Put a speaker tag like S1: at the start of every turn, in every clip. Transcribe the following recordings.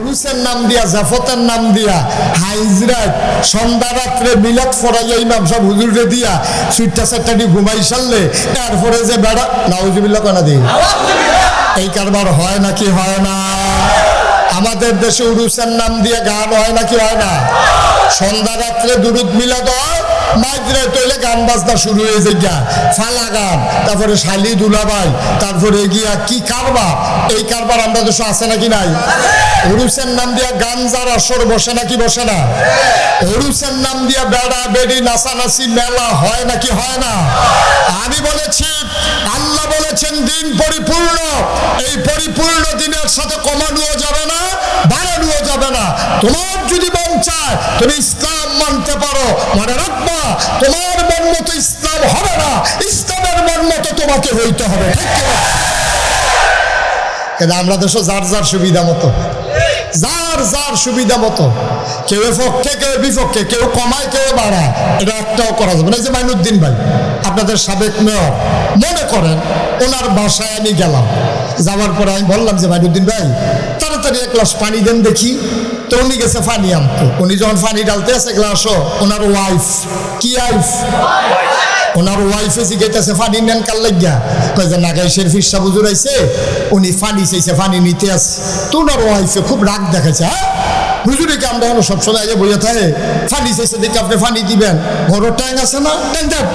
S1: উরুসের নাম দিয়া, জাফতের নাম দিয়া, হাইজরাত সন্ধ্যা রাত্রে মিলাদ ফরাইয়া ইমাম সব হুজুরে দিয়া সুইটটা চারটাটি ঘুমাই সারলে তারপরে যে বেড়া নাউজুবিল্লাহ কানা দিই, এই কারবার হয় নাকি হয় না? আমাদের দেশে উরুসের নাম দিয়ে গান হয় নাকি হয় না? সন্ধ্যা রাত্রে দুরুদ মিলাদ হয়, মাইজরে তৈলে গান বাজনা শুরু হয়ে যায়, ফালা গান, তারপরে শালি দুলাভাই, তারপরে গিয়া কি কারবার। এই কারবার আমরা দেশে আছে নাকি নাই? উরুসের নাম দিয়া গাঞ্জার আসর বসে নাকি বসে না? উরুসের নাম দিয়া বেড়া বেড়ি নাচানাচি মেলা হয় নাকি হয় না? আমি বলেছি, আল্লাহ বলেছেন দিন পরিপূর্ণ, এই পরিপূর্ণ দিনের সাথে কমানোও যাবে না, বাড়ানোও যাবে না। তোমার যদি মন চায় তুমি ইসলাম মানতে পারো, মনে রাখবা তোমার মন মতো ইসলাম হবে না, ইসলামের মন মতো তোমাকে হইতে হবে। ঠিক কিনা? কিন্তু আমরা দেশে যার যার সুবিধা মতো, যার যার সুবিধা মতো, কেউ পক্ষে কেউ বিপক্ষে, কেউ কমায় কেউ বাড়ায়, এটা একটাও করা যাবে না। এই যে মাইনুদ্দিন ভাই আপনাদের সাবেক মেয়র, মনে করেন ওনার বাসায় আমি গেলাম, যাওয়ার পরে আমি বললাম যে মাইনুদ্দিন ভাই তাড়াতাড়ি এক গ্লাস পানি দেন দেখি। তো উনি গেছে পানি আনতো, উনি যখন পানি ডালতে আছে গ্লাসও, ওনার ওয়াইফ, কি ওয়াইফ, ওনার ওয়াইফে জিজ্ঞাসা পানি নেন কার লাগিয়া? কয় যে নাগাইশের ফিরসা বুজুর আইছে, উনি পানি চাইছে, পানি নিতে আসে। তো ওনার ওয়াইফে খুব রাগ দেখাচ্ছে, হ্যাঁ হুজুরিকে আমরা এখন সবসময় আগে বইয়া থাকে, পানি চাইছে দেখে আপনি পানি দিবেন, ঘর ট্যাং আছে না, ট্যাং দেন,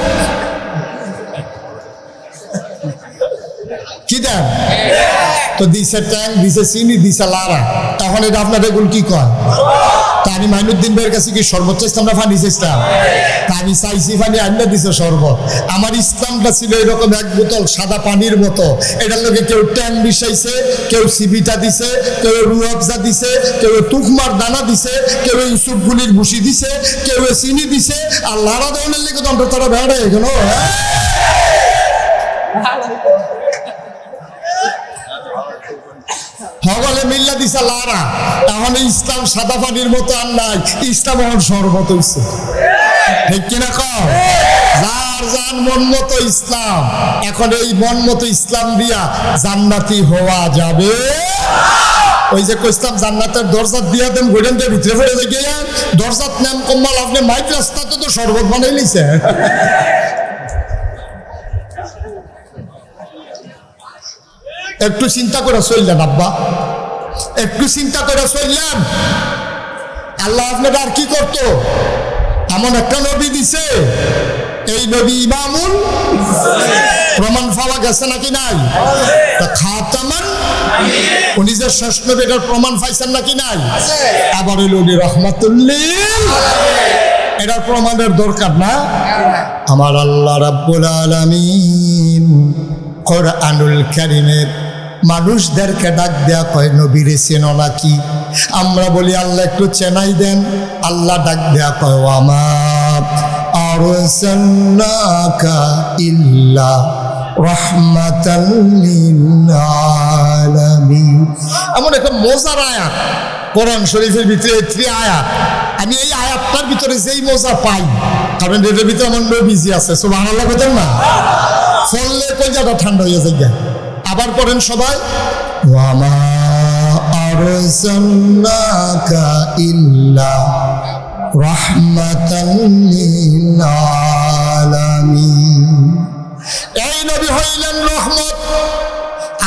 S1: কি দেন? তো দিছে ট্যাং, দিছে চিনি, দিছে লারা। তখন এটা আপনার এগুলো কি কয়? তা আমি মাইনুদ্দিন ভাইয়ের কাছে কি সর্বোচ্চ ইসলামটা পানি চাইছিলাম? তা আমি চাইছি পানি, আন্না দিছে শরবত। আমার ইসলামটা ছিল এরকম এক বোতল সাদা পানির মতো। এটার লোকে কেউ ট্যাং মিশাইছে, কেউ সিবিটা দিছে, কেউ রুয়াবজা দিছে, কেউ তুকমার দানা দিছে, কেউ ইউসুফ গুলির ভুসি দিছে, কেউ চিনি দিছে, আর লারা দেওয়ানের লেগে তো আমরা তারা বেড়া এখানে হগলে মিল্লা দিছে লারা। এখন ইসলাম সাদা পানির মতো আর নাই, ইসলাম এখন শরবত হইছে। ঠিক কিনা কও? যার যার মন মতো ইসলাম। এখন এই মন মতো ইসলাম দিয়া জান্নাতি হওয়া যাবে। ওই যে কইসলাম জান্নাতের দরজা দিয়া দেন, গোডেন দিয়ে ভিতরে ফেলে গিয়ে দরজাত নাম কম্মাল, আপনি মাইক রাস্তাতে তো শরবত বানাই নিছে। একটু চিন্তা করে চললেন আব্বা, একটু চিন্তা করে চললেন। আল্লাহ আপনারা আর কি করতো? এমন একটা নবী দিছে, এই নবী ইমামুল, প্রমাণ পাওয়া গেছে নাকি নাই? খাতামান, উনি যে শেষ নবী এটার প্রমাণ পাইছেন নাকি নাই? আবার হইল উনি রহমাতুল্লিল, এটার প্রমাণের দরকার না? আমার আল্লাহ রাব্বুল আলামিন কোরআনুল কারীমের মানুষদেরকে ডাক দেয়া কয় নবীরে চেনো নাকি? আমরা বলি আল্লাহ একটু চেনাই দেন। আল্লাহ ডাক দেয়া কয় ওয়ামা আরসালনাকা ইল্লা রাহমাতাল লিল আলামিন। এমন একটা মজার আয়াত কোরআন শরীফের ভিতরে, 3 আয়াত। আমি এই আয়াতটার ভিতরে যেই মজা পাই, কারণ এটার ভিতরে আমার নবীজি আছে, সুবহানাল্লাহ বলেন না? ফললে কলজাটা ঠান্ডা হয়ে যায়। আবার পড়েন সবাই, ওয়ামা আরসালনাকা ইল্লা রাহমাতাল লিল আলামিন। এই নবী হইলেন রহমত।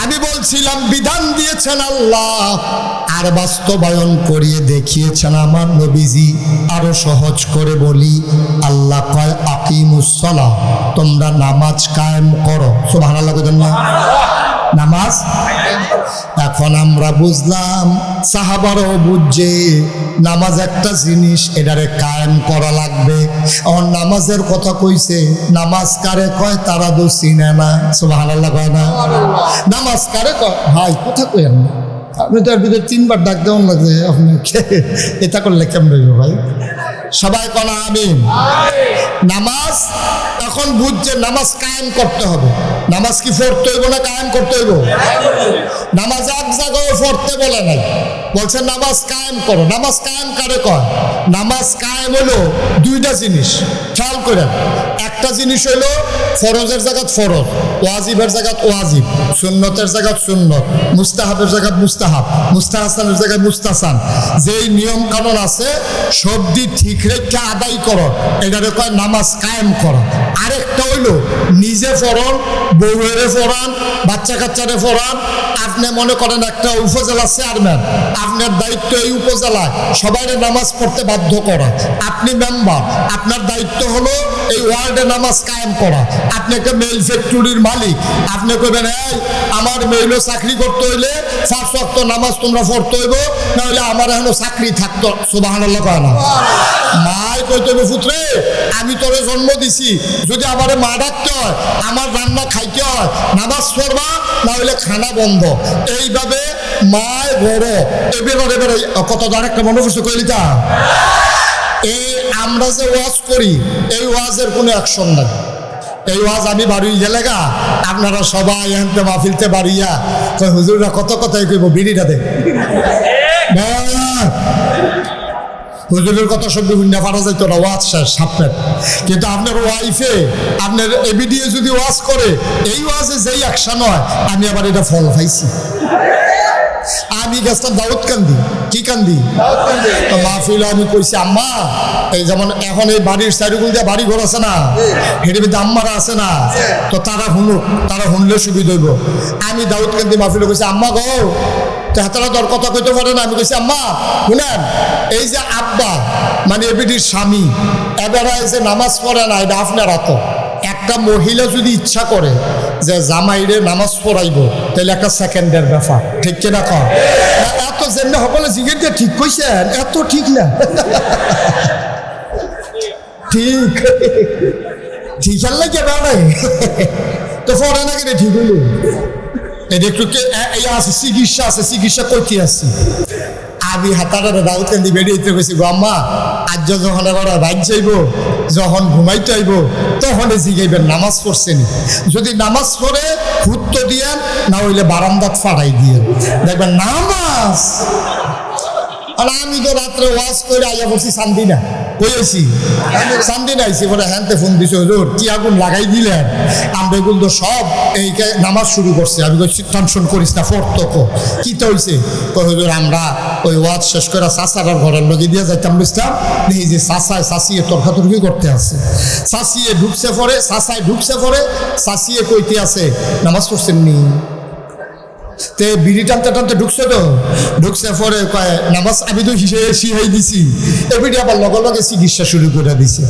S1: আমি বলছিলাম বিধান দিয়েছেন আল্লাহ, আর বাস্তবায়ন করিয়ে দেখিয়েছেন আমার নবীজি। আরো সহজ করে বলি, আল্লাহ কয় আকিমুস সালাহ, তোমরা নামাজ কায়েম করো। সুবহানাল্লাহ বলেন না? নামাজ। এখন আমরা বুঝলাম, সাহাবারাও বুঝছে নামাজ একটা জিনিস, এটারে কায়েম করা লাগবে। আর নামাজের কথা কইছে, নামাজ কারে কয় তারা তো চিনে না। সুবহানাল্লাহ কয় না? নামাজ কারে কয়? ভাই কথা কইেন না, আপনি তো এর ভিতরে 3 বার ডাক দেওয়ান লাগছে, আপনি এটা করলে কেমন হইব ভাই? সবাই কনা আমিন। নামাজ এখন বুঝছে নামাজ কায়েম করতে হবে। নামাজ কি পড়তে হইব না কায়েম করতে হইব? নামাজ এক জায়গায় পড়তে বলে নাই, বলছে নামাজ কায়েম করো। নামাজ কায়েম কারে কয়? নামাজ কায়েম হলো দুইটা জিনিস, খেয়াল করেন। একটা জিনিস হইলো ফরজের জায়গাত ফরজ, ওয়াজিবের জায়গাত ওয়াজিব, সুন্নতের জায়গাত সুন্নত, মুস্তাহাবের জায়গাত মুস্তাহাব, মুস্তাহাসানের জায়গায় মুস্তাহসান। যেই নিয়ম কানুন আছে সবদি ঠিক রেখে আদায় করো, এটারে কয় নামাজ কায়েম করো। আরেকটা হইলো নিজে পড়ান, বউয়েরে পড়ান, বাচ্চা কাচ্চারে পড়ান। আপনি মনে করেন একটা উপজেলা চেয়ারম্যান, আপনার দায়িত্ব এই উপজেলায় সবাই নামাজ পড়তে বাধ্য করা। আপনি মেম্বার, আপনার দায়িত্ব হলো এই ওয়ার্ডে নামাজ কায়েম করা। আপনি একটা মেল ফ্যাক্টরির মালিক, আপনি কইবেন এই আমার মেইলও চাকরি করতে হইলে 5 ওয়াক্ত নামাজ তোমরা পড়তে হইব, না হলে আমার এখনো চাকরি থাকতো। সুবহানাল্লাহ কয় না? মাই কইতে হইব পুত্রে আমি তোরে জন্ম দিছি, যদি আমারে মা ডাকতে হয়, আমার রান্না খাইতে হয়, নামাজ পড়বা, না হলে খানা বন্ধ। এইভাবে মায় বড় এবারে কত দাঁড় একটা মনে করছে কইলিতা। এই আমরা যে ওয়াজ করি এই ওয়াজের কোনো অ্যাকশন নাই। এই ওয়াজ আমি বাড়ি গেলে গা আপনারা সবাই এনতে মাহফিলতে বাড়িয়া কয় হুজুররা কত কথাই কইব বিড়িটা দে হুজুরের কথা সবজি হুন্ডা পারা যাইতো না, ওয়াজ শেষ সাপের। কিন্তু আপনার ওয়াইফে আপনার এবিডিএ যদি ওয়াজ করে এই ওয়াজে যেই অ্যাকশন হয়, আমি আবার এটা ফল পাইছি। আমি গেছিলাম দাউদকান্দি। কি কান্দি? তো মাহফিল আমি কইছি আম্মা এই যেমন এখন এই বাড়ির চারিগুল দিয়ে বাড়ি ঘর আছে না, হেঁটে আম্মারা আছে না, তো তারা শুনুক, তারা শুনলে সুবিধা হইব। আমি দাউদকান্দি মাহফিলে কইছি আম্মা গো হাতারা দর কথা কইতে পারে না। আমি কইছি আম্মা শুনেন, এই যে আব্বা মানে এবিডির স্বামী এবারে যে নামাজ পড়ে না, এটা আপনারা তো একটা মহিলা যদি ইচ্ছা করে যে জামাইরে নামাজ পড়াইব, তাহলে একটা সেকেন্ডের ব্যাপার, ঠিক কিনা কর? এত যেমনি সকলে জিজ্ঞেস দিয়ে ঠিক কইছেন, এত ঠিক না। ঠিক ঠিক লাগে না তো পড়ে না কেন ঠিক হইল? এটা একটু আছে চিকিৎসা আছে, চিকিৎসা করতে আসছি। আমি হাতারা দাউদকান্দি বেরিয়েতে গেছি গো আম্মা আজ যখন এবার বাইক যাইব, যখন ঘুমাইতে আইব তখন জিগাইবেন নামাজ পড়ছেনি। যদি নামাজ পড়ে হুত্ত দিয়েন, না হইলে বারান্দাত ফাড়াই দিয়েন, দেখবেন নামাজ। আর আমি তো রাত্রে ওয়াজ করে আইয়া পড়ছি শান্তিনা, কইছি শান্তিনা আইসি পরে হ্যান্তে ফোন দিছে হুজুর কি আগুন লাগাই দিলেন, আমরা এগুলো তো সব এই নামাজ শুরু করছে। আমি কইছি টেনশন করিস না, ফোর্তকো কি তো হইছে? কই হুজুর আমরা ওই ওয়াজ শেষ করে চাচারার ঘরের লগে দিয়ে যাইতাম বুঝতাম, দেখি যে চাচায় চাচিয়ে তর্কাতর্কি করতে আছে। চাচিয়ে ঢুকছে পরে, চাচায় ঢুকছে পরে, চাচিয়ে কইতে আছে নামাজ পড়ছেন নি? তে বিড়ি টানতে টানতে ঢুকছে, তো ঢুকছে পরে কয় নামাজ আমি তো শিখাই দিছি। এবিডি আবার লগে লগে চিকিৎসা শুরু করে দিছে।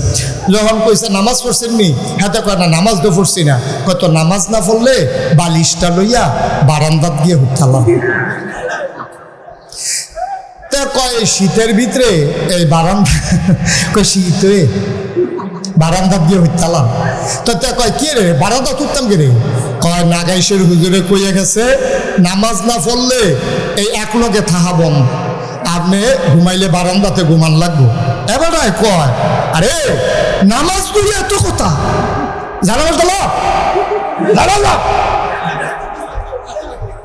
S1: যখন কইছে নামাজ পড়ছেন নি, হাতে কয় না নামাজ তো পড়ছি না। কত নামাজ না পড়লে বালিশটা লইয়া বারান্দাত গিয়ে হুতালাম। তে কয় শীতের ভিতরে এই বারান্দা কয় শীতে বারান্দাত গিয়ে হুতালাম। তো তে কয় কে রে বারান্দা তুলতাম কে রে? কয় নাগাইশের হুজুরে কইয়া গেছে নামাজ না পড়লে এই এক লগে থাহাবন, আপনি ঘুমাইলে বারান্দাতে ঘুমান লাগবো। এবার কয় আরে নামাজ পড়লে এত কথা জানা জানা।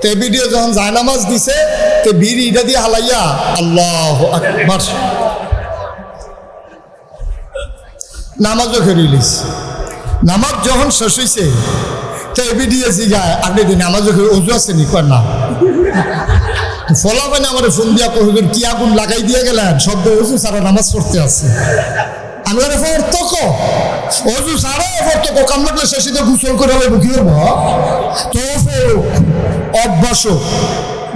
S1: তে ভিডিও যখন যায় নামাজ দিছে, তে বিড়ি এটা দিয়ে হালাইয়া আল্লাহু আকবার নামাজও খেরিলিস। নামাজ যখন শেষ হইছে আপনি নামাজও অজু আছে নি? কয় না। ফলাবেন আমার ফোন দিয়া কহিলেন কি আগুন লাগাই দিয়ে গেলেন, শব্দ অজু সারা নামাজ পড়তে আছে। আমি ফর্তক অজু সারা ফর্তক কাম লাগলে শেষে গোসল করে কি হবো তো অভ্যাস।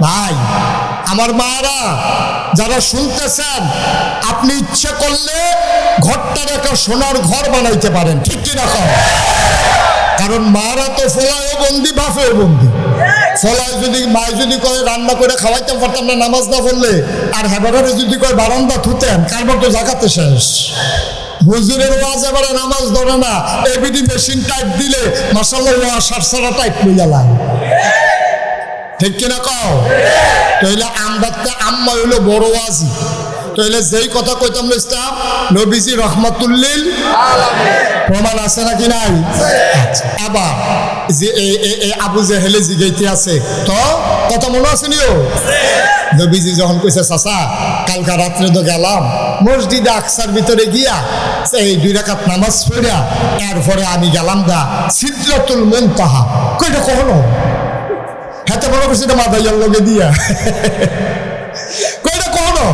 S1: ভাই আমার মায়েরা যারা শুনতেছেন, আপনি ইচ্ছে করলে ঘরটার একটা সোনার ঘর বানাইতে পারেন, ঠিক কিনা? কারণ মারা তো ফলায়ও বন্দি, বাপেও বন্দি। ফলায় যদি মায় যদি কয় রান্না করে খাওয়াইতে পারতাম না নামাজ না পড়লে, আর হেবারে যদি কয় বারান্দা থুতেন, কারবার তো জাগাতে শেষ। হুজুরের ওয়াজ এবারে নামাজ ধরে না, এবিডি মেশিন টাইপ দিলে মাশাআল্লাহ ওয়াজ সারা টাইপ লইয়া লাগে, ঠিক কিনা কও? তাইলে আমরা আম্মা হইলো বড় ওয়াজি। তাইলে যেই কথা কইতাম ইসলাম নবীজি রহমাতুল্লিল প্রমাণ আছে নাকি নাই? আচ্ছা, আবার যে আবু জেহেলে জিগাইতে আছে তো কথা মনে আছে নিও। নবীজি যখন কইছে চাচা কালকা রাত্রে তো গেলাম মসজিদে আকসার ভিতরে গিয়া এই 2 রাকাত নামাজ পড়া এরপরে আমি গেলাম দা সিদরাতুল মুনতাহা। কইটা কখনো হাতে বড় করছে এটা মাদাইয়ার লগে দিয়া কইটা কখনো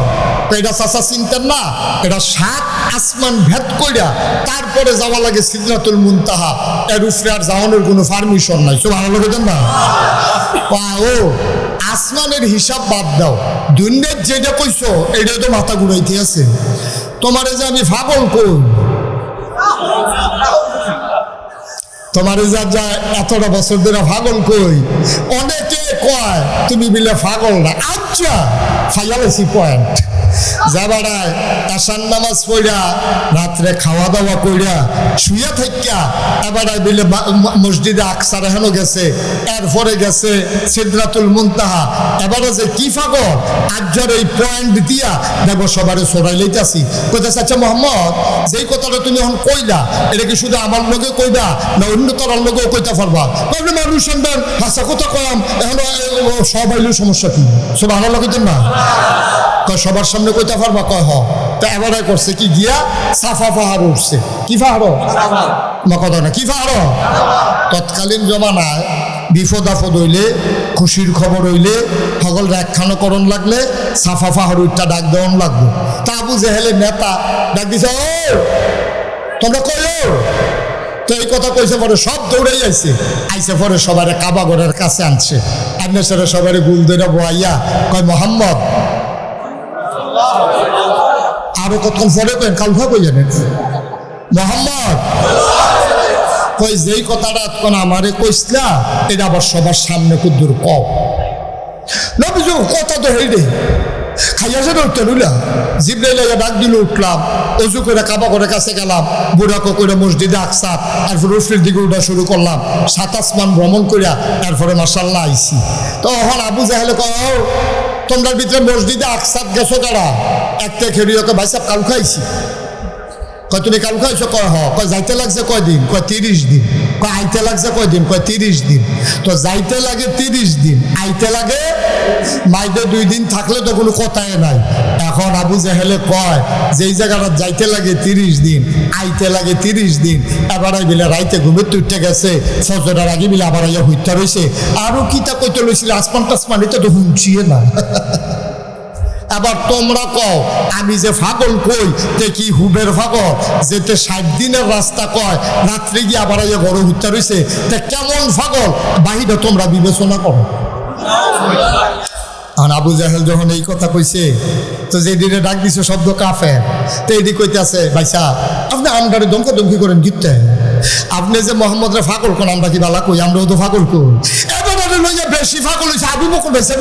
S1: এটা চাচা চিনতেন না, এটা 7 আসমান ভেদ কইরা তারপরে যাওয়া লাগে সিদরাতুল মুনতাহা। এর উপরে আর যাওয়ানোর কোনো পারমিশন নাই। সুবহানাল্লাহ বলেন না। ও আসমানের হিসাব বাদ দাও, দুনিয়ার যেটা কইছো এটা তো মাথা ঘুরাইতে আছে। তোমারে যে আমি পাগল কই, তোমার যা এতটা বছর ধরে পাগল কই, অনেকে কয় তুমি বিলে পাগল না। আচ্ছা ফাইয়ালেছি পয়েন্ট যাবাড়ায় আসার নামাজ পড়া রাত্রে খাওয়া দাওয়া কইরা শুয়ে থাইকা এবারে বিলে মসজিদে আকসার এখনো গেছে, এরপরে গেছে সিদরাতুল মুনতাহা। এবারে যে কি পাগল আজ্জার এই পয়েন্ট দিয়া দেখো সবারে সরাই লইতাছি। কইতাছে আচ্ছা মোহাম্মদ যেই কথাটা তুমি এখন কইলা এটা কি শুধু আমার লগে কইবা না অন্য তোরার লগেও কইতে পারবা? আপনি মানুষ শুনবেন হাসা কথা কয়াম এখন সবাই সমস্যা কি? সব আমার লগে না কয় সবার সামনে কইতে পারবা? কয় হ। তা এবারে করছে কি গিয়া সাফা পাহাড় উঠছে। কি পাহাড়? কথা না কি পাহাড়? তৎকালীন জমানায় বিপদ আপদ হইলে খুশির খবর হইলে সকল একখানো করণ লাগলে সাফা পাহাড় উঠটা ডাক দেওয়ান লাগবে। তা আবু জেহেলের নেতা ডাক দিছে ও তোমরা কইও তো এই কথা কইছে পরে সব দৌড়াই আইছে পরে সবারে কাবা ঘরের কাছে আনছে। আপনার সাথে সবারে গুল দইরা বইয়া কয় মোহাম্মদ আরো কতক্ষণ পরে কেন কালফা কই জানেন মোহাম্মদ কই যেই কথাটা কোন আমারে কইসলা এটা আবার সবার সামনে কুদ্দুর কও নবীজি কথা তো হইলে খাইয়া যে উঠতে লুলা জিব্রাইল ডাক দিল উঠলাম অজু করে কাবা করে কাছে গেলাম বুড়াকো করে মসজিদে আকসার এরপর রফির দিকে উঠা শুরু করলাম 7 আসমান ভ্রমণ করিয়া এরপরে মাশাআল্লাহ আইছি। তো এখন আবু জাহেলে কয় তোমরা ভিতরে মসজিদে আকসার গেছো কারা? একটা খেরিওকে ভাই সাহেব কাল খাইছি। কয় তুমি কাল খাইছো? কয় হ। কয় যাইতে লাগছে কয়দিন? কয় 30 দিন। কয় আইতে লাগছে কয়দিন? কয় 30 দিন। তো যাইতে লাগে 30 দিন, আইতে লাগে মাইদে 2 দিন থাকলে তো কোনো কথাই নাই। এখন আবু জাহেলে কয় যেই জায়গাটা যাইতে লাগে 30 দিন আইতে লাগে 30 দিন এবারে বিলে রাইতে ঘুমে তুইতে গেছে ফজরের আগে বিলে আবার আইয়া হইতে রইছে আরো কিতা কইতে লইছিল আসমান টাসমান এটা তো হুঁচিয়ে না। এবার তোমরা কও আমি যে পাগল কই তে কি হুবের পাগল যেতে 60 দিনের রাস্তা কয় রাত্রে গিয়ে আবার আইয়া ঘরে হইতে রইছে তে কেমন পাগল বাহিরে তোমরা বিবেচনা করো। আর আবু জাহেল যখন এই কথা কইছে তো যে দিনে ডাক দিছে শব্দ কাফের তো এদি কইতে আছে ভাইসা আপনি আমদারে দমকি করেন গিতে আপনি যে মোহাম্মদরে ফাগল কোন আমরা কি বালা কই আমরাও তো ফাগল কই এবারে লইয়া বেশি ফাগল হইছে আবু বকর ভাইসা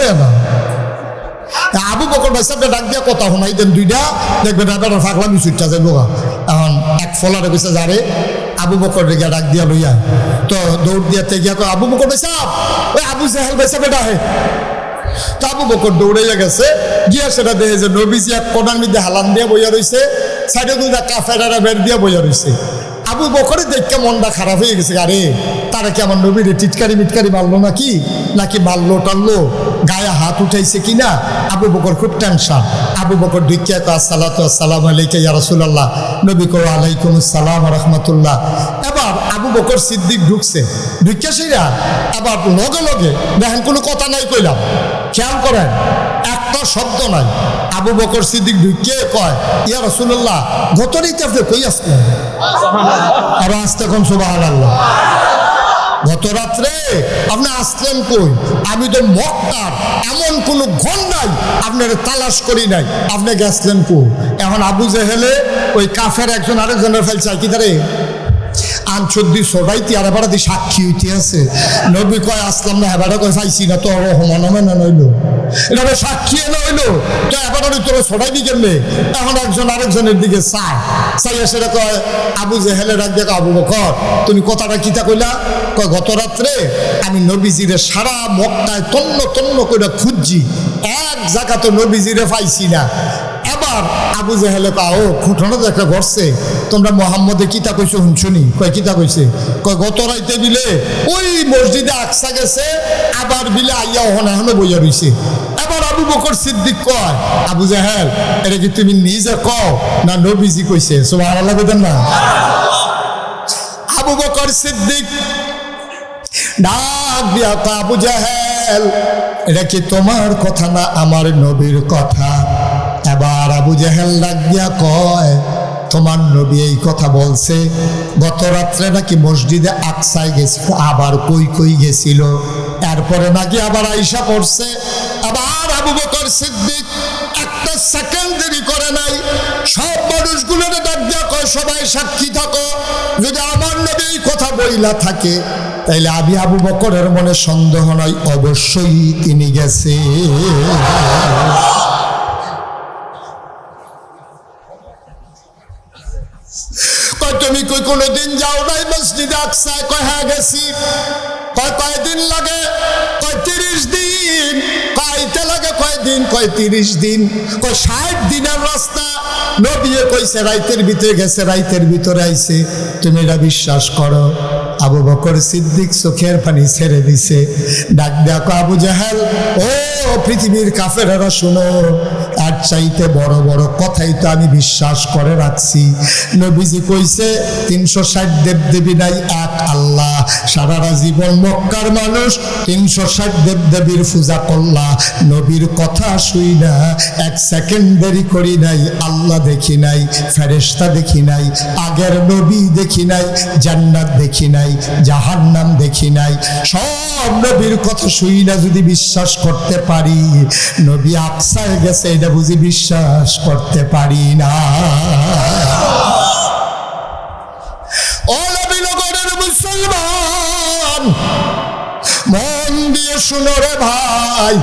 S1: না আবু বকর ভাইসা ডাক দিয়া কথা শোনাই দেন 2টা দেখবেন এবার ফাগলামি ছুটটা যাইব। এখন এক ফলারে কইছে যারে আবু বকর রেগা ডাক দিয়া লইয়া তো দৌড় দিয়াতে গিয়া কয় আবু বকর ভাইসা ওই আবু জাহেল ভাইসা বেটা হে। আবু বকর দৌড়াইয়া গেছে গিয়া সেটা দেখে যে নবীজি এক কোনার মধ্যে হালান দিয়ে বইয়া রইছে সাইডে দুইটা কাফেরারা বের দিয়ে বইয়া রইছে। আবু বকরের দেখে মনটা খারাপ হয়ে গেছে আরে তারা কি আমার নবীরে টিটকারি মিটকারি মারলো নাকি মারলো টানলো গায়ে হাত উঠাইছে কিনা। আবু বকর খুব টেনশন। আবু বকর ঢুকিয়া কয় আসসালাতু আসসালামু আলাইকা ইয়া রাসূলুল্লাহ। নবী কয় আলাইকুম আসসালাম ওয়া রাহমাতুল্লাহ। এবার আবু বকর সিদ্দিক ঢুকছে ঢুকিয়া সেরা আবার লগে লগে দেখেন কোনো কথা নাই কইলাম খেয়াল করেন একটা শব্দ নাই। আবু বকর সিদ্দিক ঢুকিয়ে কয় ইয়া রাসূলুল্লাহ গত রাতে আপনি কই আসলেন? আর আসতে কোন সুবহানাল্লাহ গত রাত্রে আপনি আসলেন কই? আমি তো মক্কার এমন কোনো ঘর নাই আপনার তালাশ করি নাই, আপনি গেছলেন কই? এখন আবু জেহেলে ওই কাফের একজন আরেকজনের ফেলছে কি তারে আনছদ্দি সবাইতে আর এবার দি সাক্ষী হইতে আছে। নবী কয় আসলাম না এবার কয় পাইছি না তো হমানমে না নইলো এটা সাক্ষী এনে হইলো তো এবার তোর সবাইবি কেমনে? এখন একজন আরেকজনের দিকে চাই সেটা কয় আবু জেহেলে ডাক দেখ আবু বকর তুমি কথাটা কিতা কইলা? কয় গত রাত্রে আমি নবীজিরে সারা মক্কায় তন্ন তন্ন করে খুঁজছি এক জায়গা তো নবীজিরে পাইছি না। এবার এবার আবু জেহেলে কাও ঘটনা তো একটা ঘটছে, তোমরা মোহাম্মদে কিতা কইছো শুনছনি? কয় কিতা কইছে? কয় গত রাইতে বিলে ওই মসজিদে আকসা গেছে, আবার বিলে আইয়া ওখানে এখনো বইয়া রইছে। এবার আবু বকর সিদ্দিক কয়, আবু জেহেল এটা কি তুমি নিজে কও না নবীজি কইছে? সুবহানাল্লাহ বলেন না। আবু বকর সিদ্দিক ডাক দিয়া কয়, আবু জেহেল এটা কি তোমার কথা না আমার নবীর কথা? এবার আবু জেহেল ডাক দিয়া কয়, তোমার নবী এই কথা বলছে, গত রাত্রে নাকি মসজিদে আকসায় গেছিল, আবার কই কই গেছিল, এরপরে নাকি আবার আইসা পড়ছে। আবার আবু বকর সিদ্দিক একটা সেকেন্ড দেরি করে নাই, সব মানুষগুলোর ডাক দিয়া কয়, সবাই সাক্ষী থাকো, যদি আমার নবী এই কথা বইলা থাকে তাইলে আমি আবু বকরের মনে সন্দেহ নাই, অবশ্যই তিনি গেছে। তুমি কই কোনোদিন যাও নাই মসজিদে আকসায়? কয় হ্যাঁ গেছি। কয় কয়দিন লাগে? কয় 30 দিন। কয়তে লাগে কয়দিন? কয় 30 দিন। কয় 60 দিনের রাস্তা। নবী কইছে রাইতের ভিতরে গেছে, রাইতের ভিতরে আইছে, তুমি এটা বিশ্বাস করো? আবু বকর সিদ্দিক চোখের পানি ছেড়ে দিছে, ডাক দেখো আবু জাহেল, ও পৃথিবীর কাফেরেরা শুনো, আর চাইতে বড় বড় কথাই তো আমি বিশ্বাস করে রাখছি। নবীজি কইছে 360 দেবদেবী নাই, এক আল্লাহ। সারাটা জীবন মক্কার মানুষ 360 দেবদেবীর পূজা করলা, নবীর কথা শুই না, এক সেকেন্ড দেরি করি নাই। আল্লাহ দেখি নাই, ফেরেশতা দেখি নাই, আগের নবী দেখি নাই, জান্নাত দেখি নাই, জাহান্নাম দেখি নাই, সব নবীর কথা শুই না যদি বিশ্বাস করতে পারি, নবী আকসায় গেছে এটা বুঝি বিশ্বাস করতে পারি না? ও নবীনগরের মুসলমান, মন দিয়ে শুনো রে ভাই,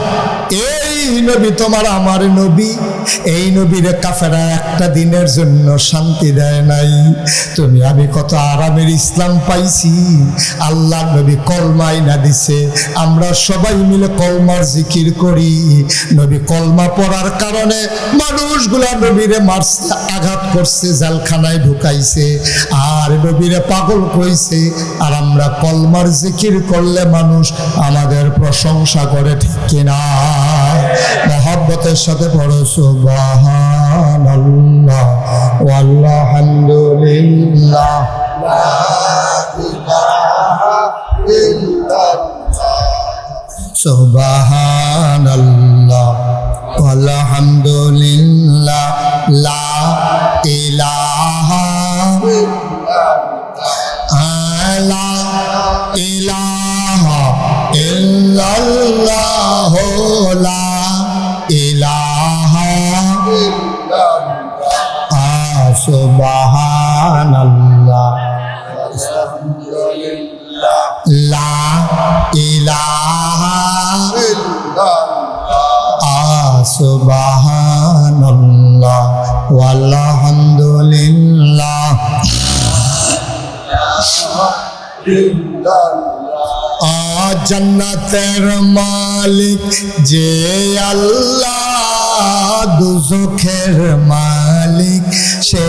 S1: এই নবী তোমার আমার নবী, এই নবীর কাফেরা একটা দিনের জন্য শান্তি দেয় নাই। তুমি আমি কত আরামের ইসলাম পাইছি, আল্লাহ নবী কলমাই না দিছে, আমরা সবাই মিলে কলমার জিকির করি। নবী কলমা পড়ার কারণে মানুষগুলা নবীরে মারছে, আঘাত করছে, জেলখানায় ঢুকাইছে, আর নবীরে পাগল কইছে। আর আমরা কলমার জিকির করলে মানুষ আমাদের প্রশংসা করে, ঠিক কিনা? মহব্বতের সাথে পড়ো সুবহানাল্লাহ ওয়ালহামদুলিল্লাহ লা ইলাহা ইল্লাল্লাহ, সুবহানাল্লাহ ওয়ালহামদুলিল্লাহ লা ইলাহা ইল্লাল্লাহ, লা ইলাহা ইল্লাল্লাহ, সুবহানাল্লাহ লা ইলাহা ইল্লাল্লাহ, সুবহানাল্লাহ ওয়ালহামদুলিল্লাহ। জান্নাতের মালিক যে আল্লাহ, দুজখের মালিক সে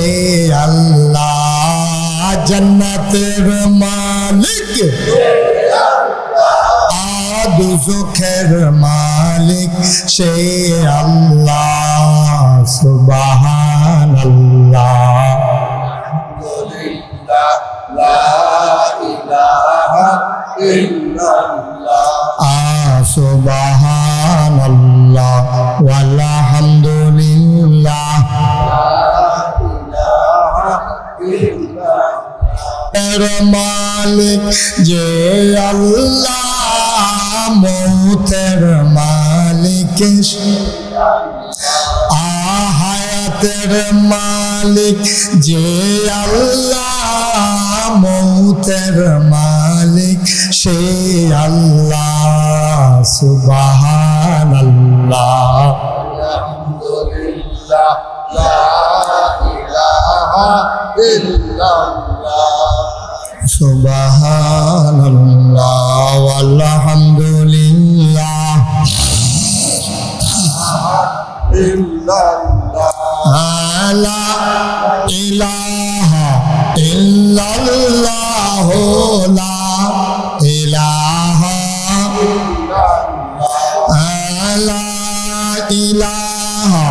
S1: আল্লাহ। জান্নাতের মালিক দুজখের মালিক সে আল্লাহ, সুবহানাল্লাহ সুবহানাল্লাহ ওয়ালহামদুলিল্লাহ। মালিক যে আল্লাহ, মৌতের মালিক হায়াতের মালিক যে আল্লাহ, মৌতের মালিক সে আল্লাহ, সুবহানাল্লাহ আলহামদুলিল্লাহ লা ইলাহা ইল্লাল্লাহ, সুবহানাল্লাহ আলহামদুলিল্লাহ। লা ইলাহা ইল্লাল্লাহ লা ইলাহা লা ইলাহা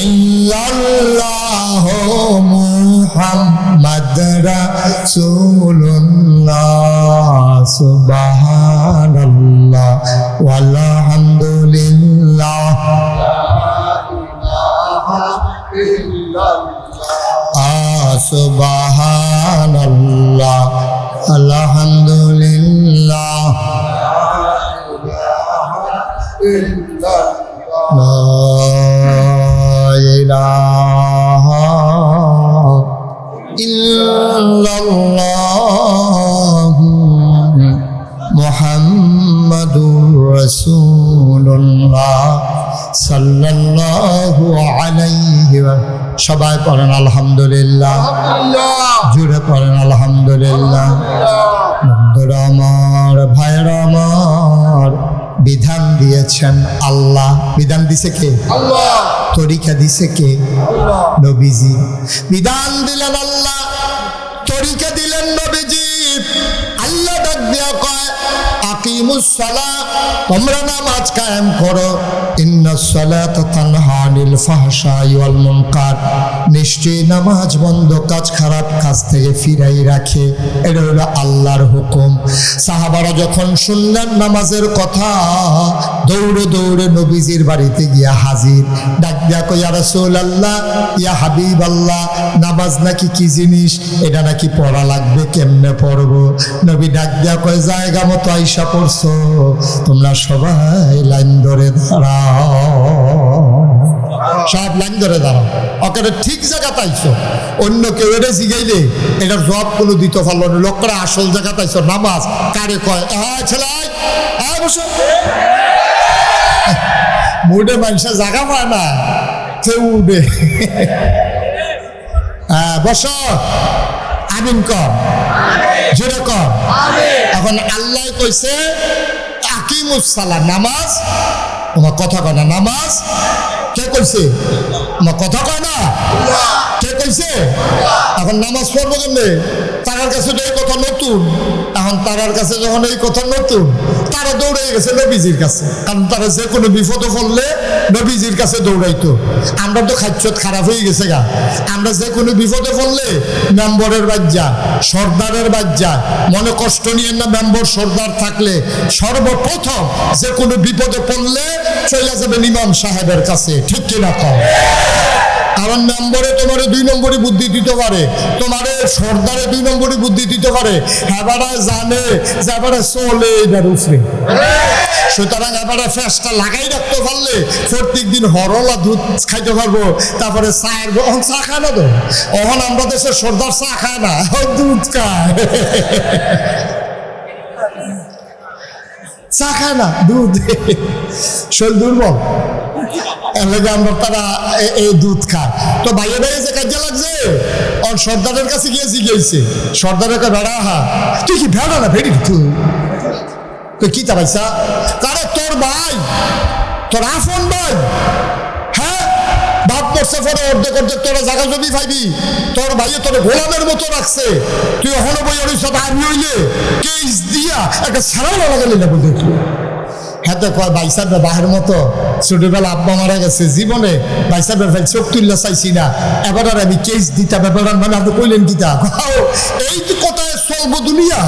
S1: ইল্লাল্লাহ মুহাম্মাদ রাসূলুল্লাহ সুবহানাল্লাহ ওয়ালহামদুলিল্লাহ সুবহানাল্লাহ আলহামদুলিল্লাহ লা ইলাহা ইল্লাল্লাহ মুহাম্মাদুর রাসূলুল্লাহ সাল্লাল্লাহু আলাইহি ওয়া সবাই পড়েন আলহামদুলিল্লাহ, জুড়ে পড়েন আলহামদুলিল্লাহ। বন্ধুরা আমার, ভাইরা আমার, বিধান দিয়েছেন আল্লাহ। বিধান দিছে কে? আল্লাহ। তরিকা দিছে কে? আল্লাহ। নবীজি। বিধান দিলেন আল্লাহ, তরিকা দিলেন নবীজি। আল্লাহ ডাক দিয়া কয় আকিমুস সালাহ, তোমরা নামাজ কায়েম করো। ইন্নাস সালাতা তানহা আনিল ফাহশাই ওয়াল মুনকার, নিশ্চয়ই নামাজ বন্ধ কাজ খারাপ কাজ থেকে ফিরাই রাখে। এটা হলো আল্লাহর হুকুম। সাহাবারা যখন শুনলেন নামাজের কথা, দৌড়ে দৌড়ে নবীজির বাড়িতে গিয়া হাজির। ডাক দিয়া কয় ইয়া রাসূলুল্লাহ, ইয়া হাবিবাল্লাহ, নামাজ নাকি কি জিনিস, এটা নাকি পড়া লাগবে, কেমনে পড়বো? নবী ডাক দিয়া কয় জায়গা মতো আইসা পড়ছো, তোমরা সবাই লাইন ধরে দাঁড়াও, সব লাইন ধরে দাঁড়াও। ওকে ঠিক জায়গা পাইছো। অন্য কেউ এটা জিগাইলে এটার জবাব কোনো দিতে পারলো না। লোকরা আসল জায়গা পাইছো, নামাজ কারে কয়? ছেলে বসো। মুডে মানুষের জায়গা পায় না, কেউ উঠে। বসো, আমিন কর, জোরে কর। এখন আল্লাহ কইছে আকিমুস সালাহ, নামাজ। তোমার কথা কয় না, নামাজ কে কইছে? আমার কথা কয় না, কে কইছে? এখন নামাজ পড়বো কেমনে? তার কাছে তো এই কথা নতুন। এখন তার কাছে যখন এই কথা নতুন, তারা দৌড়ে গেছে নবীজির কাছে। কারণ তারা যে কোনো বিপদে পড়লে নবীজির কাছে দৌড়াইতো। আমরা তো খাচ্ছত খারাপ হয়ে গেছে গা। আমরা যে কোনো বিপদে পড়লে মেম্বরের বাজ্যা, সর্দারের বাজ্যা, মনে কষ্ট নিয়ে না। মেম্বর সর্দার থাকলে সর্বপ্রথম যে কোনো বিপদে পড়লে চলে যাবেন ইমাম সাহেবের কাছে, ঠিক কিনা কম? কারণ মেম্বরে তোমার 2 নম্বরই বুদ্ধি দিতে পারে, তোমার সর্দারে 2 নম্বরই বুদ্ধি দিতে পারে। এবারে জানে যে এবারে চলে এটার উপরে। সুতরাং এবারে ফেসটা লাগাই রাখতে পারলে প্রত্যেক দিন হরলা দুধ খাইতে পারবো। তারপরে চায়ের চা খায় না তো, অহন আমরা দেশের সর্দার চা খায় না, দুধ খায়। চা খায় না, দুধ। শরীর দুর্বল, এলাকা আমরা তারা এই দুধ খায়। তো ভাইয়ে ভাইয়ে যে কাজে লাগছে, ওর সর্দারের কাছে গিয়ে জিগেছে। সর্দারের কাছে ভেড়া, তুই কি ভেড়া না ভেড়ি? তুই কি তা পাইছা? কারে তোর ভাই, তোর আপন ভাই। হ্যাঁ, বাপ মরছে পরে অর্ধেক অর্ধেক তোরা জায়গা জমি পাইবি। তোর ভাইয়ে তোর গোলামের মতো রাখছে, তুই এখনো বই ওই সব আর্মি হইলে কেস দিয়া একটা সারা লাগালি না বলতে। হ্যাঁ তো কয় ভাই সাহেব বাহের মতো ছোটবেলা আব্বা মারা গেছে, জীবনে ভাই সাহেবের ভাই চোখ তুললে চাইছি না, এবার আর আমি কেস দিতাম। এবার মানে আপনি কইলেন কিতা? এই তো কথায় চলবো দুনিয়া,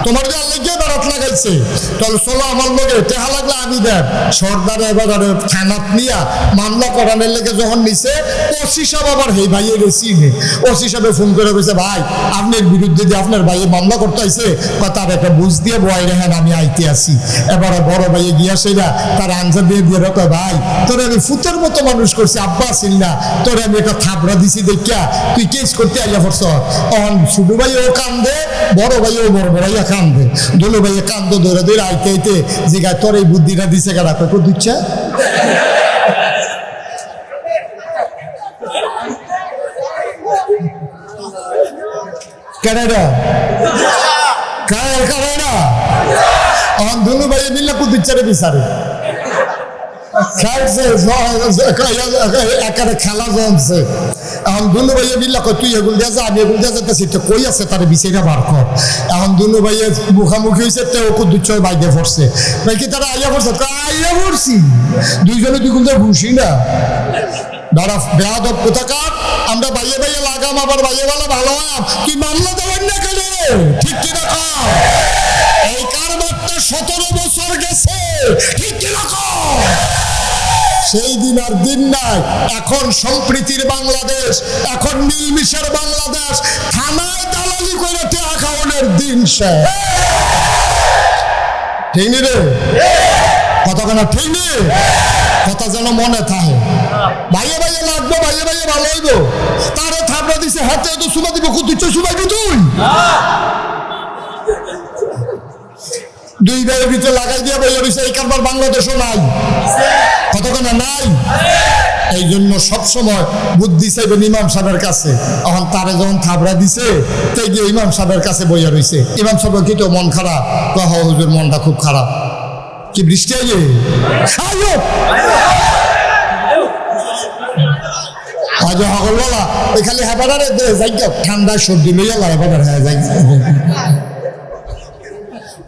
S1: তোমার যে আল্লাহ গিয়ে বেড়াত লাগাইছে, তাহলে চলো আমার লগে, টেহা লাগলে আমি দেন। সর্দারে এবার থানাত নিয়া মামলা করানোর লেগে যখন নিছে, ওসি সাহেব আবার হে ভাইয়ের চিনে। ওসি সাহেবে ফোন করে বলছে, ভাই আপনার বিরুদ্ধে যে আপনার ভাইয়ে মামলা করতে আইছে, তার একটা বুঝ দিয়ে বয় রেহেন, আমি আইতে আসি। এবারে বড় ভাইয়ে গিয়া সেরা তার আনসার দিয়ে দিয়ে রাখো, ভাই তোর আমি ফুতের মতো মানুষ করছি, আব্বা ছিল না, তোর আমি একটা থাপড়া দিছি দেখিয়া তুই কেস করতে আইয়া পড়ছ। তখন ছোট ভাইও কান্দে, বড় ভাইও বড় ভাইয়া কান্দে, দোনো ভাইয়া কান্দ ধরে ধরে আইতে আইতে জিগায় তোর এই বুদ্ধিটা দিছে কারা? কত দিচ্ছে কেনাডা কানাডা। এখন দুনু ভাইয়ে মিললে কুদিচ্ছারে বিচারে। খাইছে একেবারে খেলা জমছে। এখন দুনু ভাইয়া বিল্লা কয় তুই এগুল দিয়া যা, আমি এগুল দিয়া যেতেছি, তো কই আছে তার বিছাইটা বার কর। এখন দুনু ভাইয়া মুখামুখি হয়েছে, তো ওকে দুচয় বাইরে পড়ছে। ভাই কি তারা আইয়া পড়ছে? আইয়া পড়ছি, দুইজনে দুই গুলতে ঘুষি না দাঁড়া বেয়াদব কোথাকার। আমরা বাইয়ে বাইয়ে লাগাম, আবার বাইয়ে বেলা ভালো হলাম, তুই মামলা দেবেন না কেন? ঠিক কিনা কম? এই কারবারটা 17 বছর গেছে, ঠিক কিনা কম? সেই দিন আর দিন নাই। এখন সম্প্রীতির বাংলাদেশ, এখন মিলমিশের বাংলাদেশ, থানায় দালালি করে টাকা খাওয়ানোর দিন শেষ। ঠিক নি রে? কথা কেন ঠিক নি? কথা যেন মনে থাকে। ভাইয়ে ভাইয়ে লাগবো, ভাইয়ে ভাইয়ে ভালো হইব। তারে থাপড়া দিছে, হাতে তো সুমা দিব, তুই সুমাইবি তুই? দুই ভাইয়ের ভিতরে লাগাই দিয়ে বইয়া রয়েছে, এই কারবার বাংলাদেশও নাই। কতক্ষণ নাই? এই জন্য সবসময় বুদ্ধি চাইবেন ইমাম সাহেবের কাছে। এখন তারে যখন থাবড়া দিছে, তাই গিয়ে ইমাম সাহেবের কাছে বইয়া রয়েছে। ইমাম সাহেব কি তো মন খারাপ? কহ হুজুর মনটা খুব খারাপ। কি বৃষ্টি আইয়ে? আজ হগল বলা ওই খালি হেবারে যাই ঠান্ডা সর্দি লইয়া লা হেবারে। হ্যাঁ যাই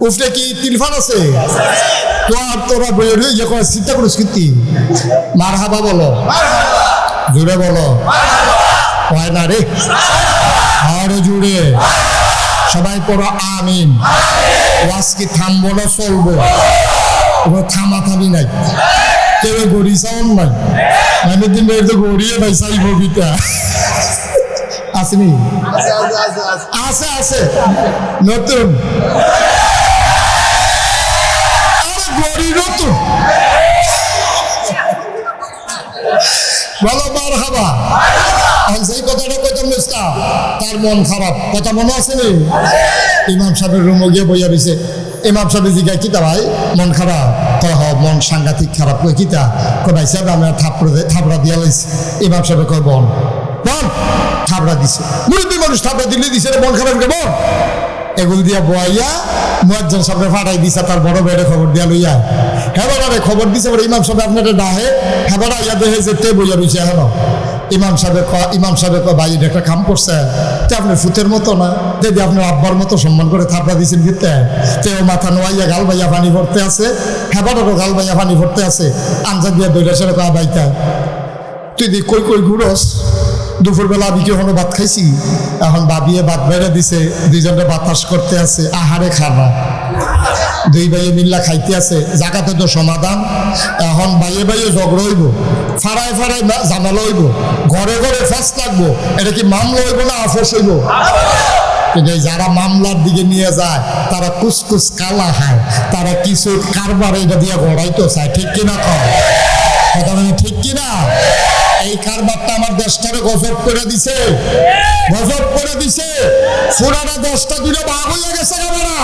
S1: উফরে কি তিলফান আছে? তোরা বইয়ের ইয়ে করে চিন্তা করিস কিন্তু মার হাবা বলো, জুড়ে বলো, হয় না রে? আরো জুড়ে সবাই পড়ো আমিন। ওয়াজ কি থামবো না চলবো? থামা থামি নাই, কেউ গড়ি চাউন নাই। আমি দিন তো গড়িয়ে ভাই চাইব গীতা আসেনি? আছে আছে নতুন গড়ি নতুন বলো মার হাবা। সেই কথাটা কইতাম না, তার মন খারাপ। কথা মনে আছে নি? ইমাম সাহেবের রুমে গিয়ে বইয়া রয়েছে। ইমাম সাহেব জিজ্ঞাসা কিতা ভাই মন খারাপ? কয় হ মন সাংঘাতিক খারাপ। কই কিতা? কয় ভাই সাহেব আমি থাপড়া দিয়া লাইছি। ইমাম সাহেব কয় বল বল থাপড়া দিছে। মুরব্বী মানুষ থাপড়া দিলে দিছে মন খারাপ কেমন? এগুলো দিয়া বইয়া মুয়াজ্জিন সাহেবের ফাটাই দিছে, তার বড় বেড়ে খবর দিয়া লইয়া হেবারে খবর দিছে। ইমাম সাহেব আপনারা ডাহে হেবারা ইয়া দেখে যেতে বইয়া রয়েছে। হেন ইমাম সাহেব ভাই এটা একটা কাম করছে, আপনার ফুতের মতো না, যদি আপনার আব্বার মতো সম্মান করে থাপড়া দিয়েছেন গিতে, তেও মাথা নোয়াইয়া গাল ভাইয়া পানি ভরতে আছে, হেবারও গাল ভাইয়া পানি ভরতে আছে। আনজাদ দিয়া দৈরা সেরে কয়া বাইতা তুই দি কই কই ঘুরস? দুপুরবেলা আমি কি এখনো ভাত খাইছি? এখন বাবিয়ে ভাত বেড়ে দিছে, দুইজনে বাতাস করতে আছে, আহারে খানা। দুই ভাইয়ে মিল্লা খাইতে আছে, জাগাতে তো সমাধান। এখন ভাইয়ে ভাইয়ে ঝগড়া হইব, ফাড়ায় ফাড়ায় ঝামেলা হইব, ঘরে ঘরে ফাঁস লাগবো। এটা কি মামলা হইব না আফস হইব? কিন্তু যারা মামলার দিকে নিয়ে যায় তারা কুসকুস কালা খায়, তারা কিছু কারবারে এটা দিয়ে গড়াইতে চায়। ঠিক কিনা কম? কথা মানে ঠিক কিনা? এই কারবারটা আমার দেশটারে গজব করে দিছে, গজব করে দিছে। পুরানা দেশটা দুটো ভাগ হয়ে গেছে না?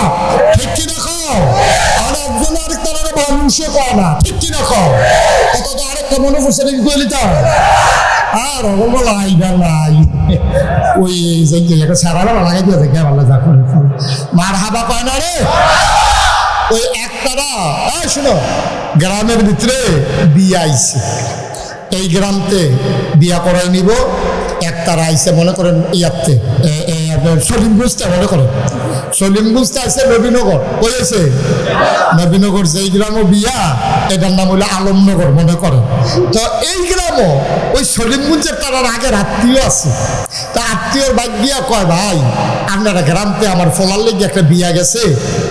S1: ঠিক কিনা কও? আর একজন আরেকটার মানুষে কয় না। ঠিক কিনা কও? কত তো আরেকটা মনে করছে নাকি কইলি তা আর বলা আইবা নাই ওই একটা সারারা লাগাই দিয়ে দেখে ভালো দেখো মার হাবা কয় না রে। ওই একটারা শুনো গ্রামের ভিতরে বিয়ে আইছে, এই গ্রামতে বিয়া করাই নিব। একটার আইসে মনে করেন ইয়াতে সলিমগঞ্জটা মনে করেন, সলিমগঞ্জটা আছে নবীনগর, ওই আছে নবীনগর যেই গ্রামও বিয়া, এটার নাম হইলো আলমনগর মনে করেন। তো এই গ্রামও ওই সলিমগঞ্জের তার আগের আত্মীয় আছে। তা আত্মীয়র বাইক গিয়া কয় ভাই আপনারা গ্রামতে আমার ফলার লেগে একটা বিয়া গেছে।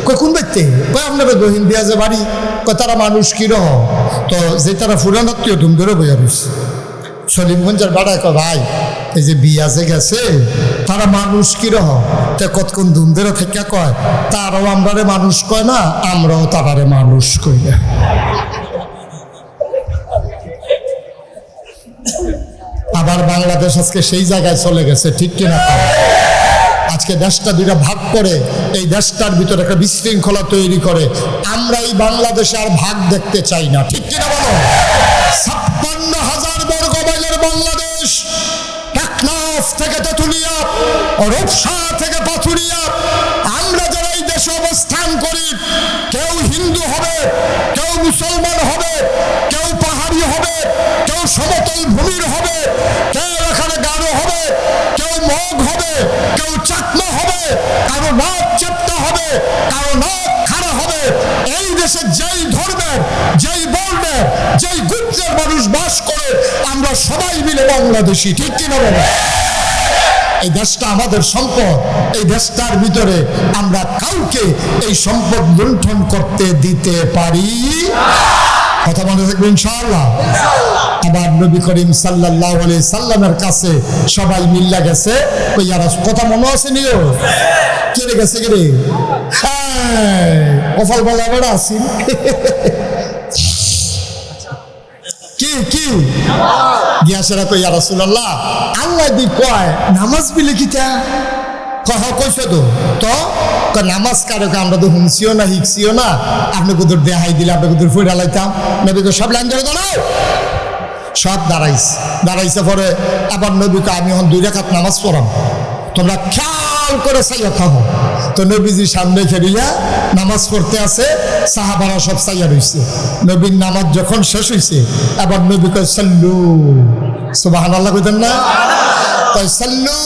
S1: কয় কোন ব্যক্তি? কয় আপনারা দহিন দিয়া যে বাড়ি। কয় তারা মানুষ কিরহ? তো যে তারা ফুরান আত্মীয় ধুম ধরে বইয়া রয়েছে। সলিমগঞ্জের বাড়ায় কয় ভাই এই যে বিয়া যে গেছে তারা মানুষ কিরহ? তা কতক্ষণ ধুম ধরে থেকে কয় তারাও আমরারে মানুষ কয় না, আমরাও তারারে মানুষ কই না। আবার বাংলাদেশ আজকে সেই জায়গায় চলে গেছে। ঠিক কিনা? আজকে দেশটা দুইটা ভাগ করে, এই দেশটার ভিতরে একটা বিশৃঙ্খলা তৈরি করে। আমরা এই বাংলাদেশে আর ভাগ দেখতে চাই না। ঠিক কিনা বলো? 56,000 বর্গ মাইলের বাংলাদেশ, টেকনাফ থেকে তেঁতুলিয়া, রূপসা থেকে পাথুরিয়া, আমরা যারা এই দেশে অবস্থান করি, কেউ হিন্দু হবে, কেউ মুসলমান হবে, কেউ সমতল ভূমির হবে, কেউ এখানে গারো হবে, কেউ মগ হবে, কেউ চাকমা হবে, কারো নাক চেপ্টা হবে, কারো নাক খাড়া হবে। এই দেশে যেই ধর্মের, যেই বর্ণের, যেই গোত্রের মানুষ বাস করে, আমরা সবাই মিলে বাংলাদেশি, ঠিক কিনা বলেন? এই দেশটা আমাদের সম্পদ। এই দেশটার ভিতরে আমরা কাউকে এই সম্পদ লুণ্ঠন করতে দিতে পারি। কথা মনে থাকবে ইনশাআল্লাহ। আবার নবী করিম সাল্লাল্লাহু আলাইহি সাল্লামের কাছে সবাই মিল্লা গেছে। ওই আর কথা মনে আছে নিও কে রে গেছে কে রে? কপাল বলা বড় আছি কি গিয়াসেরা কই ইয়া রাসূলুল্লাহ, আল্লাহ দি কয় নামাজ বিলে কিতা কহ কইছো তো নামাজ কারো আমরা তো শুনছিও না শিখছিও না, আপনি কুদুর দেখাই দিলে আপনি কুদুর ফুড়া লাইতাম। নবীকে সব লাইন ধরে দাঁড়াও, সব দাঁড়াইছে পরে আবার নবীকে আমি এখন 2 রাকাত নামাজ পড়াম, তোমরা খেয়াল করে চাইয়া থাকো। তো নবীজি সামনে খেলিয়া নামাজ পড়তে আছে, সাহাবারা সব চাইয়া রইছে। নবীর নামাজ যখন শেষ হইছে আবার নবী কয় সাল্লু, সুবহানাল্লাহ কইতেন না? কয় সাল্লু,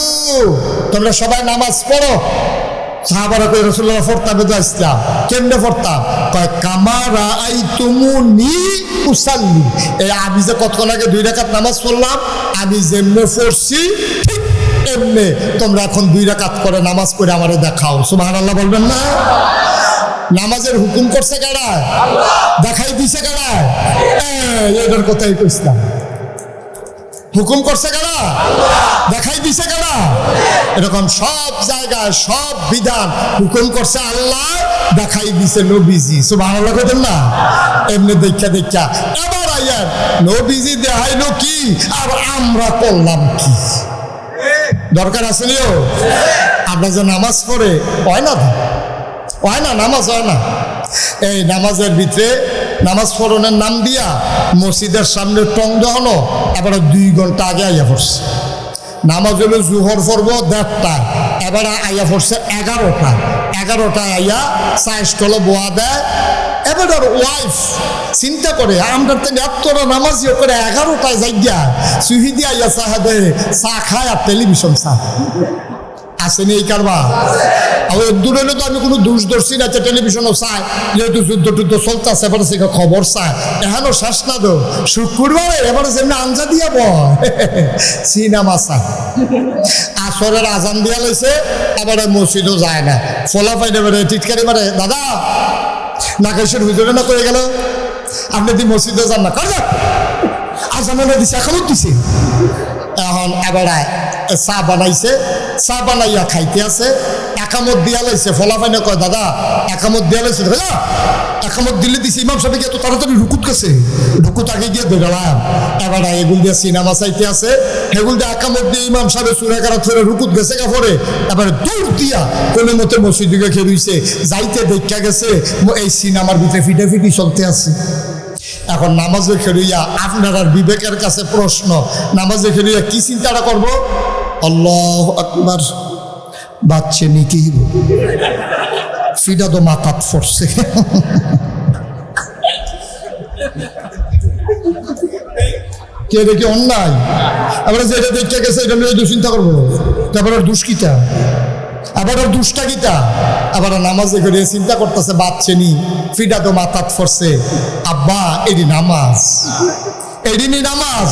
S1: তোমরা সবাই নামাজ পড়ো। সাহাবারা কই রাসূলুল্লাহ পড়তাম তো ইসলাম কেমনে পড়তাম? কয় কামা রাআইতুমুনি উসাল্লি, এই আমি যে কতক্ষণ আগে 2 রাকাত নামাজ পড়লাম, আমি যেমনে পড়ছি ঠিক এমনি তোমরা এখন 2 রাকাত করে নামাজ পড়ে আমারে দেখাও। সুবহানাল্লাহ বলবেন না? নামাজের হুকুম করছে কারা? দেখাই দিছে কারা? এটার কথাই কইছিলাম। হুকুম করছে কারা? দেখাই দিছে কারা? এরকম সব জায়গায় সব বিধান হুকুম করছে আল্লাহ, দেখাই দিছে নবীজি। সুবহানাল্লাহ কইতেন না? এমনি দেখা এবার আইয়ার নবীজি দেখাইলো কি আর আমরা করলাম কি? দরকার আছে নিও। আমরা যে নামাজ পড়ে হয় না নামাজ হয় না। এই নামাজের ভিতরে নামাজ পড়নের নাম দিয়া মসজিদের সামনে টং দেওয়ানো, এবার 2 ঘন্টা আগে আইয়া পড়ছে। নামাজ হলো জোহর পড়বো 1:30টায়, এবার আইয়া পড়ছে 11টায় আইয়া চায় স্টলে বোয়া দেয়। এবার ওয়াইফ চিন্তা করে আমরা তো এতটা নামাজিও করে 11টায় যাই গিয়া সুহিদি আইয়া চাহা দে, চা খায় আর টেলিভিশন চা আসেনি এই কারবার। আর দূরে তো আমি কোনো দোষ ধরছি না, টেলিভিশনও চায়, যেহেতু যুদ্ধ চলতেছে এবার সে খবর চায়। এখানেও শ্বাস না দো শুক্রবারে এবারে যেমনি আঞ্জা দিয়া সিনেমা চায়। আসরের আজান দিয়া লইছে, এবারে মসজিদও যায় না। ফলা পাই এবারে টিটকারি মারে, দাদা নাকেশের হুজুরে না করে গেল, আপনি দি মসজিদে যান না, কার আজান দিছে এখনো দিছে। এখন এবারে চা বানাইছে, চা বানাইয়া খাইতে আছে, একামত দিয়া লাইছে। ফলাফাইনে কয় দাদা একামত দিয়া লাইছে, একামত দিলে দিছে। ইমাম সাহেব গিয়ে তো তাড়াতাড়ি রুকুত গেছে, রুকুত আগে গিয়ে বেরোলাম। এবার এগুল দিয়ে সিনেমা চাইতে আছে, সেগুল দিয়ে একামত দিয়ে ইমাম সাহেব সুরা কারাত করে রুকুত গেছে কাপড়ে, এবারে দৌড় দিয়া কোনো মতে মসজিদ দিকে খেলুইছে। যাইতে দেখা গেছে এই সিনেমার ভিতরে ফিটাফিটি চলতে আছে। এখন নামাজে খেলুইয়া আপনার আর বিবেকের কাছে প্রশ্ন, নামাজে খেলুইয়া কি চিন্তাটা করবো? আল্লাহু আকবার, বাচ্চে নিকি ফিডা তো মাথাত ফরছে। কে দেখি অন্যায়, আবার যেটা দেখতে গেছে এটা নিয়ে দুশ্চিন্তা করবো, তারপর আর দুষ্কিতা, আবার আর দুষ্টা গীতা, আবার নামাজে করে চিন্তা করতেছে বাচ্চে নি ফিডা তো মাথাত ফরছে। আব্বা এডি নামাজ, এডিনি নামাজ,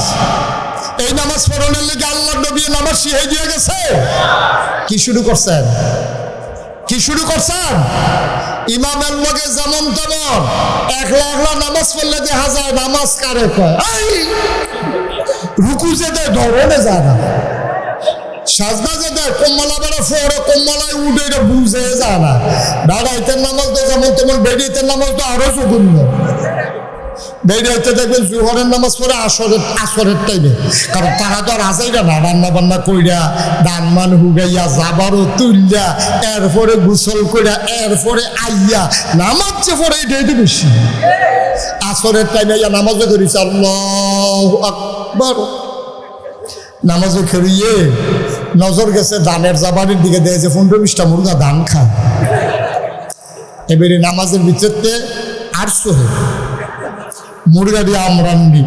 S1: এই নামাজ পড়ানোর লেগে আল্লাহ নবী নামাজ শিখাই দিয়ে গেছে। কি শুরু করছেন? ইমামের লগে যেমন তেমন একলা নামাজ পড়লে দেখা যায় নামাজ কারে কয়। রুকু যে দেয় ধরনে যায় না, সাজদা যে দেয় কম্মলা বেড়া ফোরে কম্মলায় উঠে, এটা বুঝে যায় না। দাঁড়াইতের নামাজ তো যেমন তেমন, বেরিয়েতের নামাজ তো আরো জঘন্য। বেরিয়েতে দেখবেন জোহরের নামাজ পড়ে আসরের টাইমে, কারণ তারা তো আর আসাইরা না, রান্না বান্না কইরা দান মান হুগাইয়া যাবারও তুললা, এরপরে গোসল কইরা এরপরে আইয়া নামাজ যে পড়ে এটাই তো বেশি। আসরের টাইমে আইয়া নামাজও করিস আল্লাহু আকবার, নামাজও খেলিয়ে নজর গেছে ধানের জাবারির দিকে, দেখেছে 15-20টা মুরগা ধান খায়। এবারে নামাজের ভিতরে আর সোহে মুরগা দিয়ে আমরান্ডি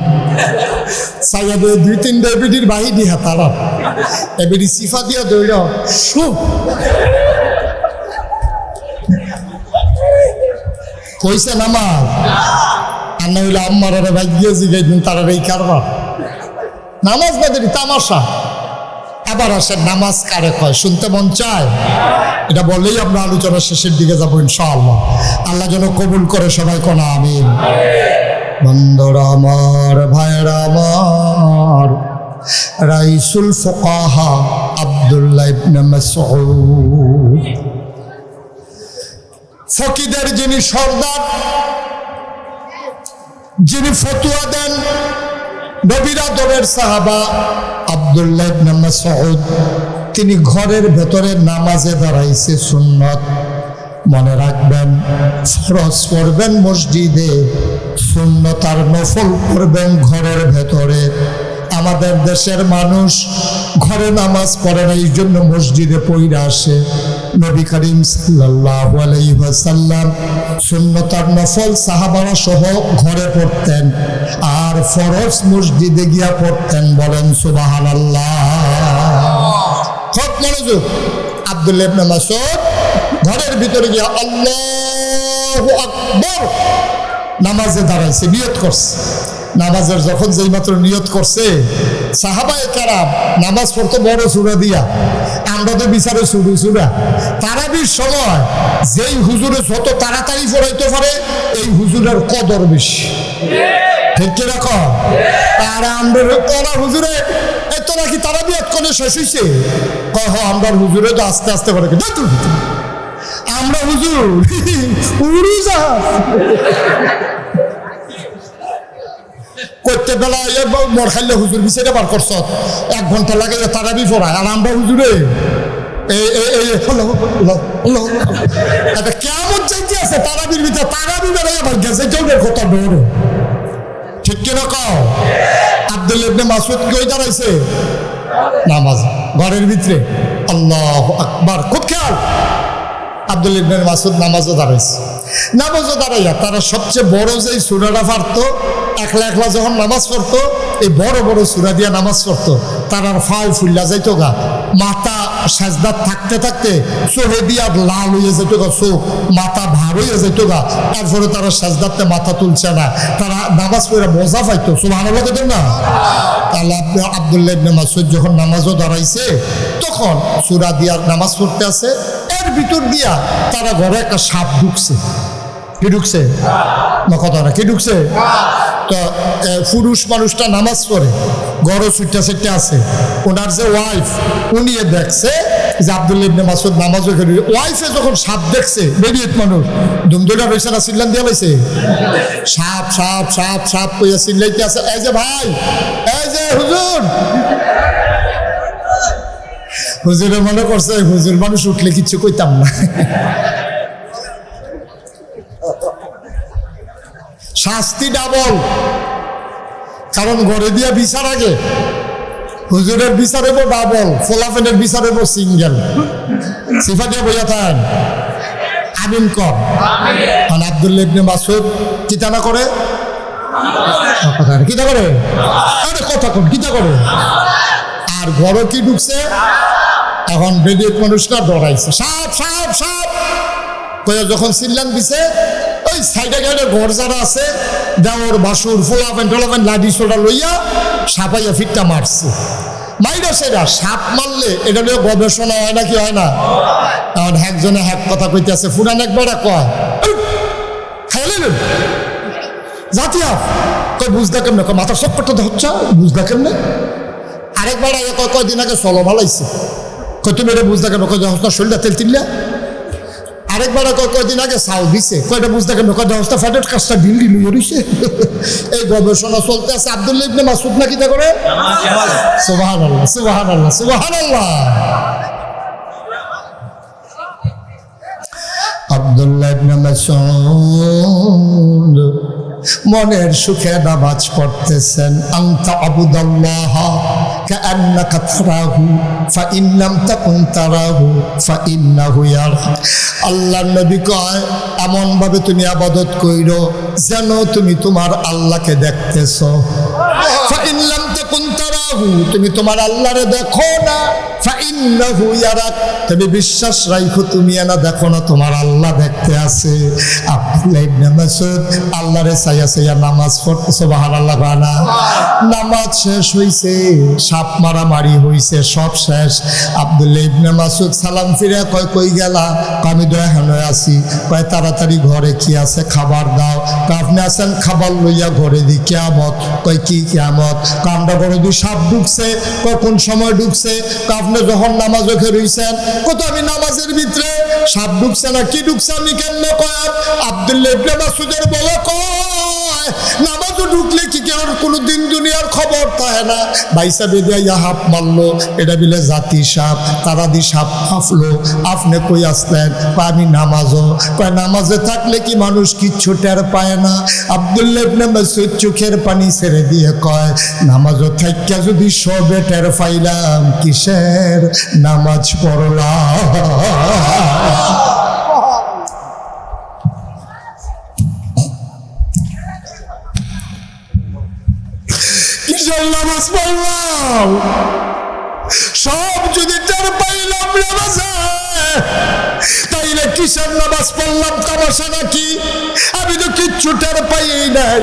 S1: সাইয়া দিয়ে 2-3 এবিডির বাহিনী হাতারা এবিডি সিফা দিয়া দৌড় সুপ কইছে নামাজ আর না হইলে আম্মারা ভাগ্যে জিগাই দিন তারা এই কারবার নামাজ বাদের তামাশা। আবার আসেন নামাজ কারে কয় শুনতে মন চায়? এটা বললেই আমরা আলোচনা শেষের দিকে যাবো ইনশাআল্লাহ। আল্লাহ যেন কবুল করে সবাই কোনা আমিন। বন্ধুরা আমার, ভাইরা আমার, রাইসুল ফুকাহা আব্দুল্লাহ ইবনে মাসউদ, ফকিদের যিনি সর্দার, যিনি ফতুয়া দেন, নবীর আদরের সাহাবা আব্দুল্লাহ ইবনে মাসউদ, তিনি ঘরের ভেতরে নামাজে দাঁড়াইছে সুন্নত। মনে রাখবেন, ফরজ করবেন মসজিদে, সুন্নত আর নফল করবেন ঘরের ভেতরে। আমাদের দেশের মানুষ ঘরে নামাজ পড়ে না, এই জন্য মসজিদে পইরা আসে। নবী করিম সাল্লাল্লাহু আলাইহি ওয়াসাল্লাম সুন্নত আর নফল সাহাবারা সহ ঘরে পড়তেন, আর ফরজ মসজিদে গিয়া পড়তেন। বলেন সুবহানাল্লাহ। খুব মনোযোগ। আব্দুল্লাহ ইবনে মাসউদ ঘরের ভিতরে গিয়া আল্লাহু আকবার নামাজে দাঁড়াইছে, নিয়ত করছে। নামাজের যখন যেই মাত্র নিয়ত করছে, সাহাবায়ে কেরাম নামাজ পড়তো বড় সূরা দিয়া, আমরা তো বিচারে শুরু সূরা। তারাবির সময় যেই হুজুরে যত তাড়াতাড়ি পড়াইতে পারে, এই হুজুরের কদর বেশি। ঠিক কি রাখো? আর আমরা তোরা হুজুরে এত নাকি তারাবি এতক্ষণে শেষ হয়েছে, আমরা হুজুরে তো আস্তে আস্তে করে আমরা হুজুর উড়োজাহাজ করতে বেলা মর খাইলে হুজুর বিচারে বার করছ 1 ঘন্টা লাগে তারাবি পড়ায়, আর আমরা হুজুরে কেমন চাইতে আছে তারাবির ভিতরে, তারাবি বেড়াইয়া ভাগ গেছে কেউ কথা ডর। ঠিক কিনা কও? আব্দুল্লাহ ইবনে মাসউদ কই দাঁড়াইছে? নামাজ ঘরের ভিতরে। আল্লাহু আকবার। খুব খেয়াল। আব্দুল্লাহ ইবনে মাসউদ নামাজও দাঁড়াইছে। নামাজও দাঁড়াইয়া তারা সবচেয়ে বড় যে সূরাটা পারতো, একলা একলা যখন নামাজ পড়তো, এই বড় বড় সূরা দিয়া নামাজ পড়তো, তার ফাও ফুল্লা যাইতো গা, মাথা সাজদাত থাকতে থাকতে চোখে দিয়া লাল হয়ে যেত গা, চোখ মাথা ভার হয়ে যেত গা। তারপরে তারা সাজদাতে মাথা তুলছে না, তারা নামাজ পড়ে মজা পাইতো। সুবহানাল্লাহ কেন না? তাহলে আব্দুল্লাহ ইবনে মাসউদ যখন নামাজও দাঁড়াইছে, তখন সূরা দিয়া নামাজ পড়তে আছে, এর ভিতর দিয়া তারা ঘরে একটা সাপ ঢুকছে। কি ঢুকছে? না কথা না, কি ঢুকছে? তো পুরুষ মানুষটা নামাজ পড়ে, গড় ছুটটা সেটটা আছে, ওনার যে ওয়াইফ, উনি দেখছে যে আব্দুল্লাহ ইবনে মাসউদ নামাজও করে। ওয়াইফে যখন সাপ দেখছে, বেরিয়েত মানুষ ধুমধুলা রয়েছে না, চিল্লান দিয়া লাইছে, সাপ সাপ সাপ সাপ কইয়া চিল্লাইতে আছে। এই যে ভাই, এই যে হুজুর, হুজুরে মনে করছে হুজুর মানুষ উঠলে কিচ্ছু কইতাম না। শাস্তি ডাবল, কারণ ঘরে দিয়া বিচার আগে, হুজুরের বিচার হইব ডাবল, ফোলাফেনের বিচার হইব সিঙ্গেল। সিফা দিয়ে বইয়া থাকেন আমিন কর। আর আব্দুল্লাহ ইবনে মাসউদ কিতা না করে, কিতা করে, আরে কথা কোন কিতা করে, আর ঘরে কি ঢুকছে, এখন বেদিক মানুষটা ডরাইছে, সাপ সাপ সাপ কইয়া যখন চিল্লান দিছে, ওই সাইডে গাইডে ঘর যারা আছে, দেওয়ার বাসুর ফোলাফেন টোলাফেন লাঠি সোটা লইয়া সাপাইয়া ফিটটা মারছে। মাইরা সেটা সাপ মারলে এটা নিয়ে গবেষণা হয় না, কি হয় না? এখন একজনে এক কথা কইতে আছে, ফুরান একবার কয় খাইলেন জাতিয়া কয় বুঝদা কেমনে, কয় মাথার সব করতে হচ্ছে বুঝদা কেমনে। আরেকবার কয়দিন আগে চলো ভালাইছে, কয় তুমি এটা বুঝদা কেমন, কয় হস্তা শরীরটা তেল তিল্লা। আরেকবার কয়দিন আগে চাউ দিছে, কয়টা বুঝতে কেন, কয়টা হস্তা ফ্যাটের কাজটা ঢিল লইয়া রইছে। এই গবেষণা চলতে আছে। আব্দুল্লাহ ইবনে মাসউদ না কিতা করে? সুবহানাল্লাহ সুবহানাল্লাহ সুবহানাল্লাহ। আব্দুল্লাহ ইবনে মাসউদ মনের সুখে নামাজ পড়তেছেন। আনতা আবুদাল্লাহ কাআন্নাকা তারাহু ফাইন লাম তাকুন তারাহু ফাইন্নাহু ইয়ারাক। আল্লাহর নবী কয় এমন ভাবে তুমি ইবাদত কইরো যেন তুমি তোমার আল্লাহকে দেখতেছো। ফাইন লাম তাকুন তারাহু, তুমি তোমার আল্লাহরে দেখো না। ফাইন্নাহু ইয়ারাক, তুমি বিশ্বাস রাখো তুমি না দেখো না, তোমার আল্লাহ দেখতে আছে। আব্দুল্লাহ ইবনে মাসউদ আল্লাহরে চাইয়া চাইয়া নামাজ পড়তে, সুবহানাল্লাহ। বানা নামাজ শেষ হইছে, সাপ মারামারি হইছে, সব শেষ। আব্দুল্লাহ ইবনে মাসউদ সালাম ফিরে কয় কই গেলা? আমি দয়াহানো আছি। কয় তাড়াতাড়ি ঘরে কি আছে খাবার দাও। আপনি আছেন খাবার লইয়া ঘরে দি কিয়ামত। কয় কি কিয়ামত? আমরা ঘরে দুই সাপ ঢুকছে। কোন সময় ঢুকছে? আপনি যখন নামাজ রেখে রইছেন। কত আমি নামাজের ভিতরে সাপ ঢুকছে না কি ঢুকছে আমি কেমনে কয়? আব্দুল্লাহ ইবনে মাসউদের বলে কয় নামাজও ঢুকলে কি কেউ কোনো দিন দুনিয়ার খবর থাকে না। বাইসা বেদিয়া হাফ মারলো, এটা বিলে জাতি সাপ, তারা দি সাপ হাফলো। আপনি কই আসলেন? আমি নামাজও। কয় নামাজে থাকলে কি মানুষ কিচ্ছু টের পায় না? আব্দুল্লাহ ইবনে মাসউদ চোখের পানি ছেড়ে দিয়ে কয় নামাজও থাইকা যদি সবে টের পাইলাম কিসের নামাজ পড়লাম। কিসের নামাজ পড়লাম? সব যদি টের পাইলাম নামাজে, তাইলে কিসের নামাজ পড়লাম? তামাশা নাকি? আমি তো কিচ্ছু টের পাই নাই।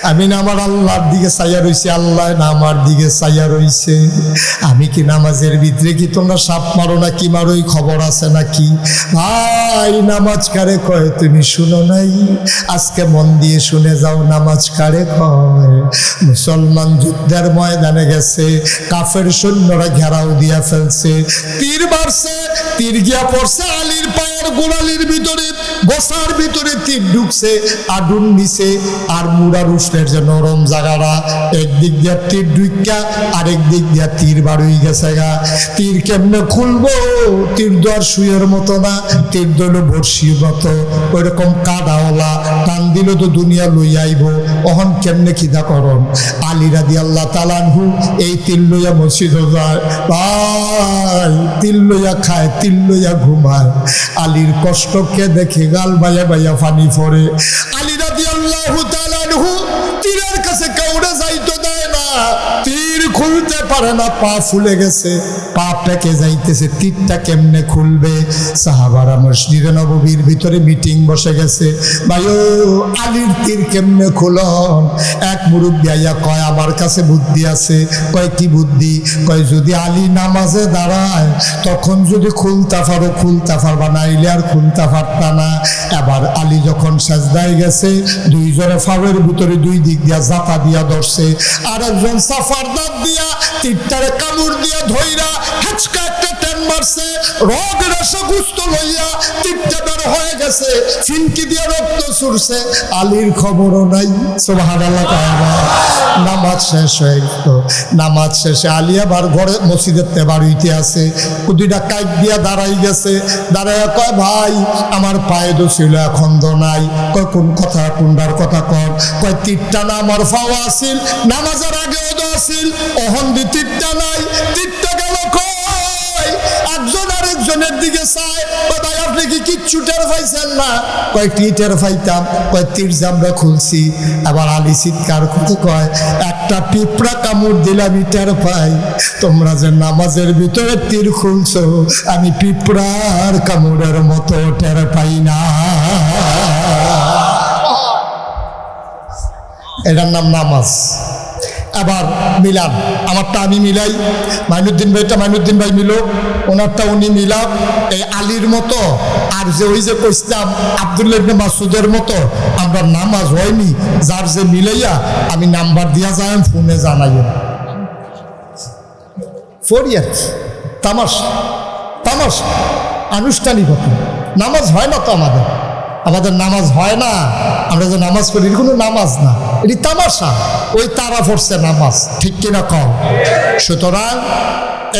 S1: আমি না আমার আল্লাহর দিকে চাইয়া রইছি, আল্লাহ না আমার দিকে চাইয়া রইছে। আমি কি নামাজের ভিতরে কি তোমরা সাপ মারো না কি মারো এই খবর আছে নাকি? ভাই নামাজ কারে কয় তুমি শুনো নাই? আজকে মন দিয়ে শুনে যাও নামাজ কারে কয়। মুসলমান যুদ্ধের ময়দানে গেছে, কাফের সৈন্যরা ঘেরাও দিয়া ফেলছে, তীর মারছে, তীর গিয়া পড়ছে আলীর পায়ের গোড়ালির ভিতরে, বসার ভিতরে তীর ঢুকছে, আডুন নিচে আর মুড়ার উষ্ণের যে নরম জায়গাটা, একদিক দিয়া তীর ঢুকা আরেক দিক দিয়া তীর বার হয়ে গেছে গা। তীর কেমনে খুলবো? তীর তো আর সুয়ের মতো না, তীর দইল বর্ষির মতো, ওইরকম কাদাওয়ালা, টান দিল তো দুনিয়া লই আইব। অহন কেমনে খিদা করন? আলী রাদিয়াল্লাহু তাআলা আনহু এই তীর লইয়া মসজিদে যায়, ভাই তীর লইয়া খায়, তীর লইয়া ঘুমায়। আলীর কষ্টকে দেখে গাল বাইয়া বাইয়া পানি পড়ে। আলী রাদিয়াল্লাহু তাআলা আনহু তীরের কাছে কাউরে যাইতে দেয় না, তীর খুলতে পারে না, পা ফুলে গেছে, পা পেকে যাইতেছে, তীরটা কেমনে খুলবে? সাহাবারা মসজিদে নববীর ভিতরে মিটিং বসে গেছে, ভাই ও আলীর তীর কেমনে খুলন? এক মুরব্বি আইয়া কয় আমার কাছে বুদ্ধি আছে। কয় কি বুদ্ধি? কয় যদি আলী নামাজে দাঁড়ায় তখন যদি খুলতা পারো খুলতা পারবা, নাইলে আর খুলতা পারতা না। এবার আলী যখন সাজদায় গেছে, দুইজনে ফাওয়ের ভিতরে দুই দিক দিয়া জাতা দিয়া ধরছে, আর একজন সাফার দাঁত দিয়া তীরটারে কামড় দিয়া ধইরা হাঁচকা একটা টান মারছে, রগ রসা গুস্ত লইয়া তীরটা বের হয়ে গেছে, ফিনকি দিয়া রক্ত ছুটছে, আলীর খবরও নাই। সুবহানাল্লাহ। নামাজ শেষ হয়ে গেল। নামাজ শেষে আলী আবার ঘরে মসজিদের তেবার হইতে আছে, দুইটা কাইক দিয়া দাঁড়াই গেছে, দাঁড়াইয়া কয় ভাই আমার পায়ে তো ছিল এখন তো নাই। কয় কোন কথা? কোনটার কথা কর? কয় তীরটা না আমার পাওয়া আসিল, নামাজের আগেও তো আসিল, অহন দি তীরটা নাই, তীরটা গেল কই? একজন আরেকজনের দিকে চায়, ভাই আপনি কি কিচ্ছু টের পাইছেন না? কয় কি টের পাইতাম? কয় তীর যে আমরা খুলছি। আবার আলী চিৎকার করতে কয় একটা পিঁপড়া কামড় দিলে আমি টের পাই, তোমরা যে নামাজের ভিতরে তীর খুলছো আমি পিঁপড়ার কামড়ের মতো টের পাই না। এটার নাম নামাজ। আবার মিলান, আমারটা আমি মিলাই, মাইনুদ্দিন ভাইটা মাইনুদ্দিন ভাই মিলো, ওনারটা উনি মিলাম। এই আলীর মতো আর যে ওই যে কইতাম আব্দুল্লাহ ইবনে মাসউদের মতো আমরা নামাজ হয়নি, যার যে মিলাইয়া আমি নাম্বার দিয়া যাই ফোনে জানাইব। 4 years তামাশা তামাশা আনুষ্ঠানিকতা। নামাজ হয় না তো আমাদের, আমাদের নামাজ হয় না। আমরা যে নামাজ করি এটা কোনো নামাজ না, এটি তামাশা। ওই তারা পড়ছে নামাজ, ঠিক কিনা কও? সুতরাং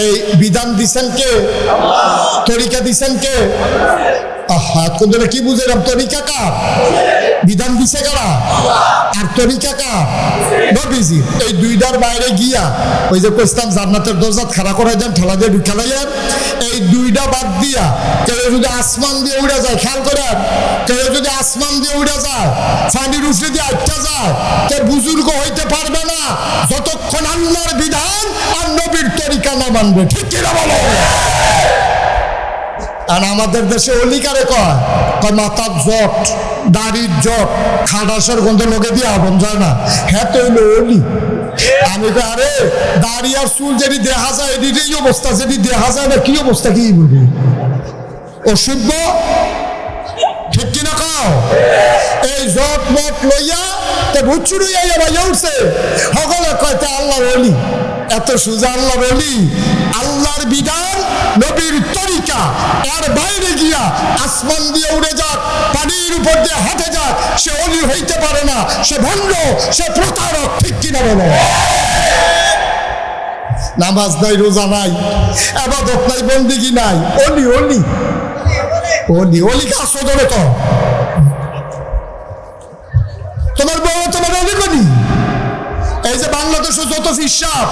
S1: এই বিধান দিছেন কে? তরিকা দিছেন কে? হাত কোন কি বুঝলাম? তরিকা কার? বিধান দিছে কারা? আর তরিকা কার? নবীজির। এই দুইটার বাইরে গিয়া ওই যে কইতাম জান্নাতের দরজা খাড়া করে দেন, ঠেলা দিয়ে ঢুকালাইয়েন, এই দুইটা বাদ দিয়া কেউ যদি আসমান দিয়ে উড়ে যায়, খেয়াল করেন, কেউ যদি আসমান দিয়ে উড়ে যায়, পানির উপরে দিয়ে আটটা যায়, কে বুজুর্গ হইতে পারবে না যতক্ষণ আল্লাহর বিধান আর নবীর তরিকা না মানবে। ঠিক কিনা বলো? আর আমাদের দেশে অলি কারে কয়? মাথার জট, দাড়ির জট, খাটাসের গন্ধ লোকে দিয়ে আবন যায় না, হ্যাঁ তো হইলো অলি। আমি কই আরে দাড়ি আর চুল যেটি দেখা যায় এটির অবস্থা, যেটি দেখা যায় না কি অবস্থা, কি বলি অসভ্য। ঠিক কিনা কও? এই জট মট লইয়া তে ভুচুর হইয়া ভাইয়া উঠছে, সকলে কয়তে আল্লাহর অলি। এত সোজা আল্লাহর অলি? আল্লাহর বিধান নবীর তরিকা এর বাইরে গিয়া আসমান দিয়ে উড়ে যাক, পানির উপর দিয়ে হাঁটে যাক, সে অলি হইতে পারে না, সে ভণ্ড, সে প্রতারক। ঠিক কিনা বলো? নামাজ নাই, রোজা নাই, ইবাদত নাই, বন্দেগী নাই, অলি অলি অলি অলি কাজ ধরে তো তোমার বউ তোমার অলি করি। এই যে বাংলাদেশে যত ফিসাব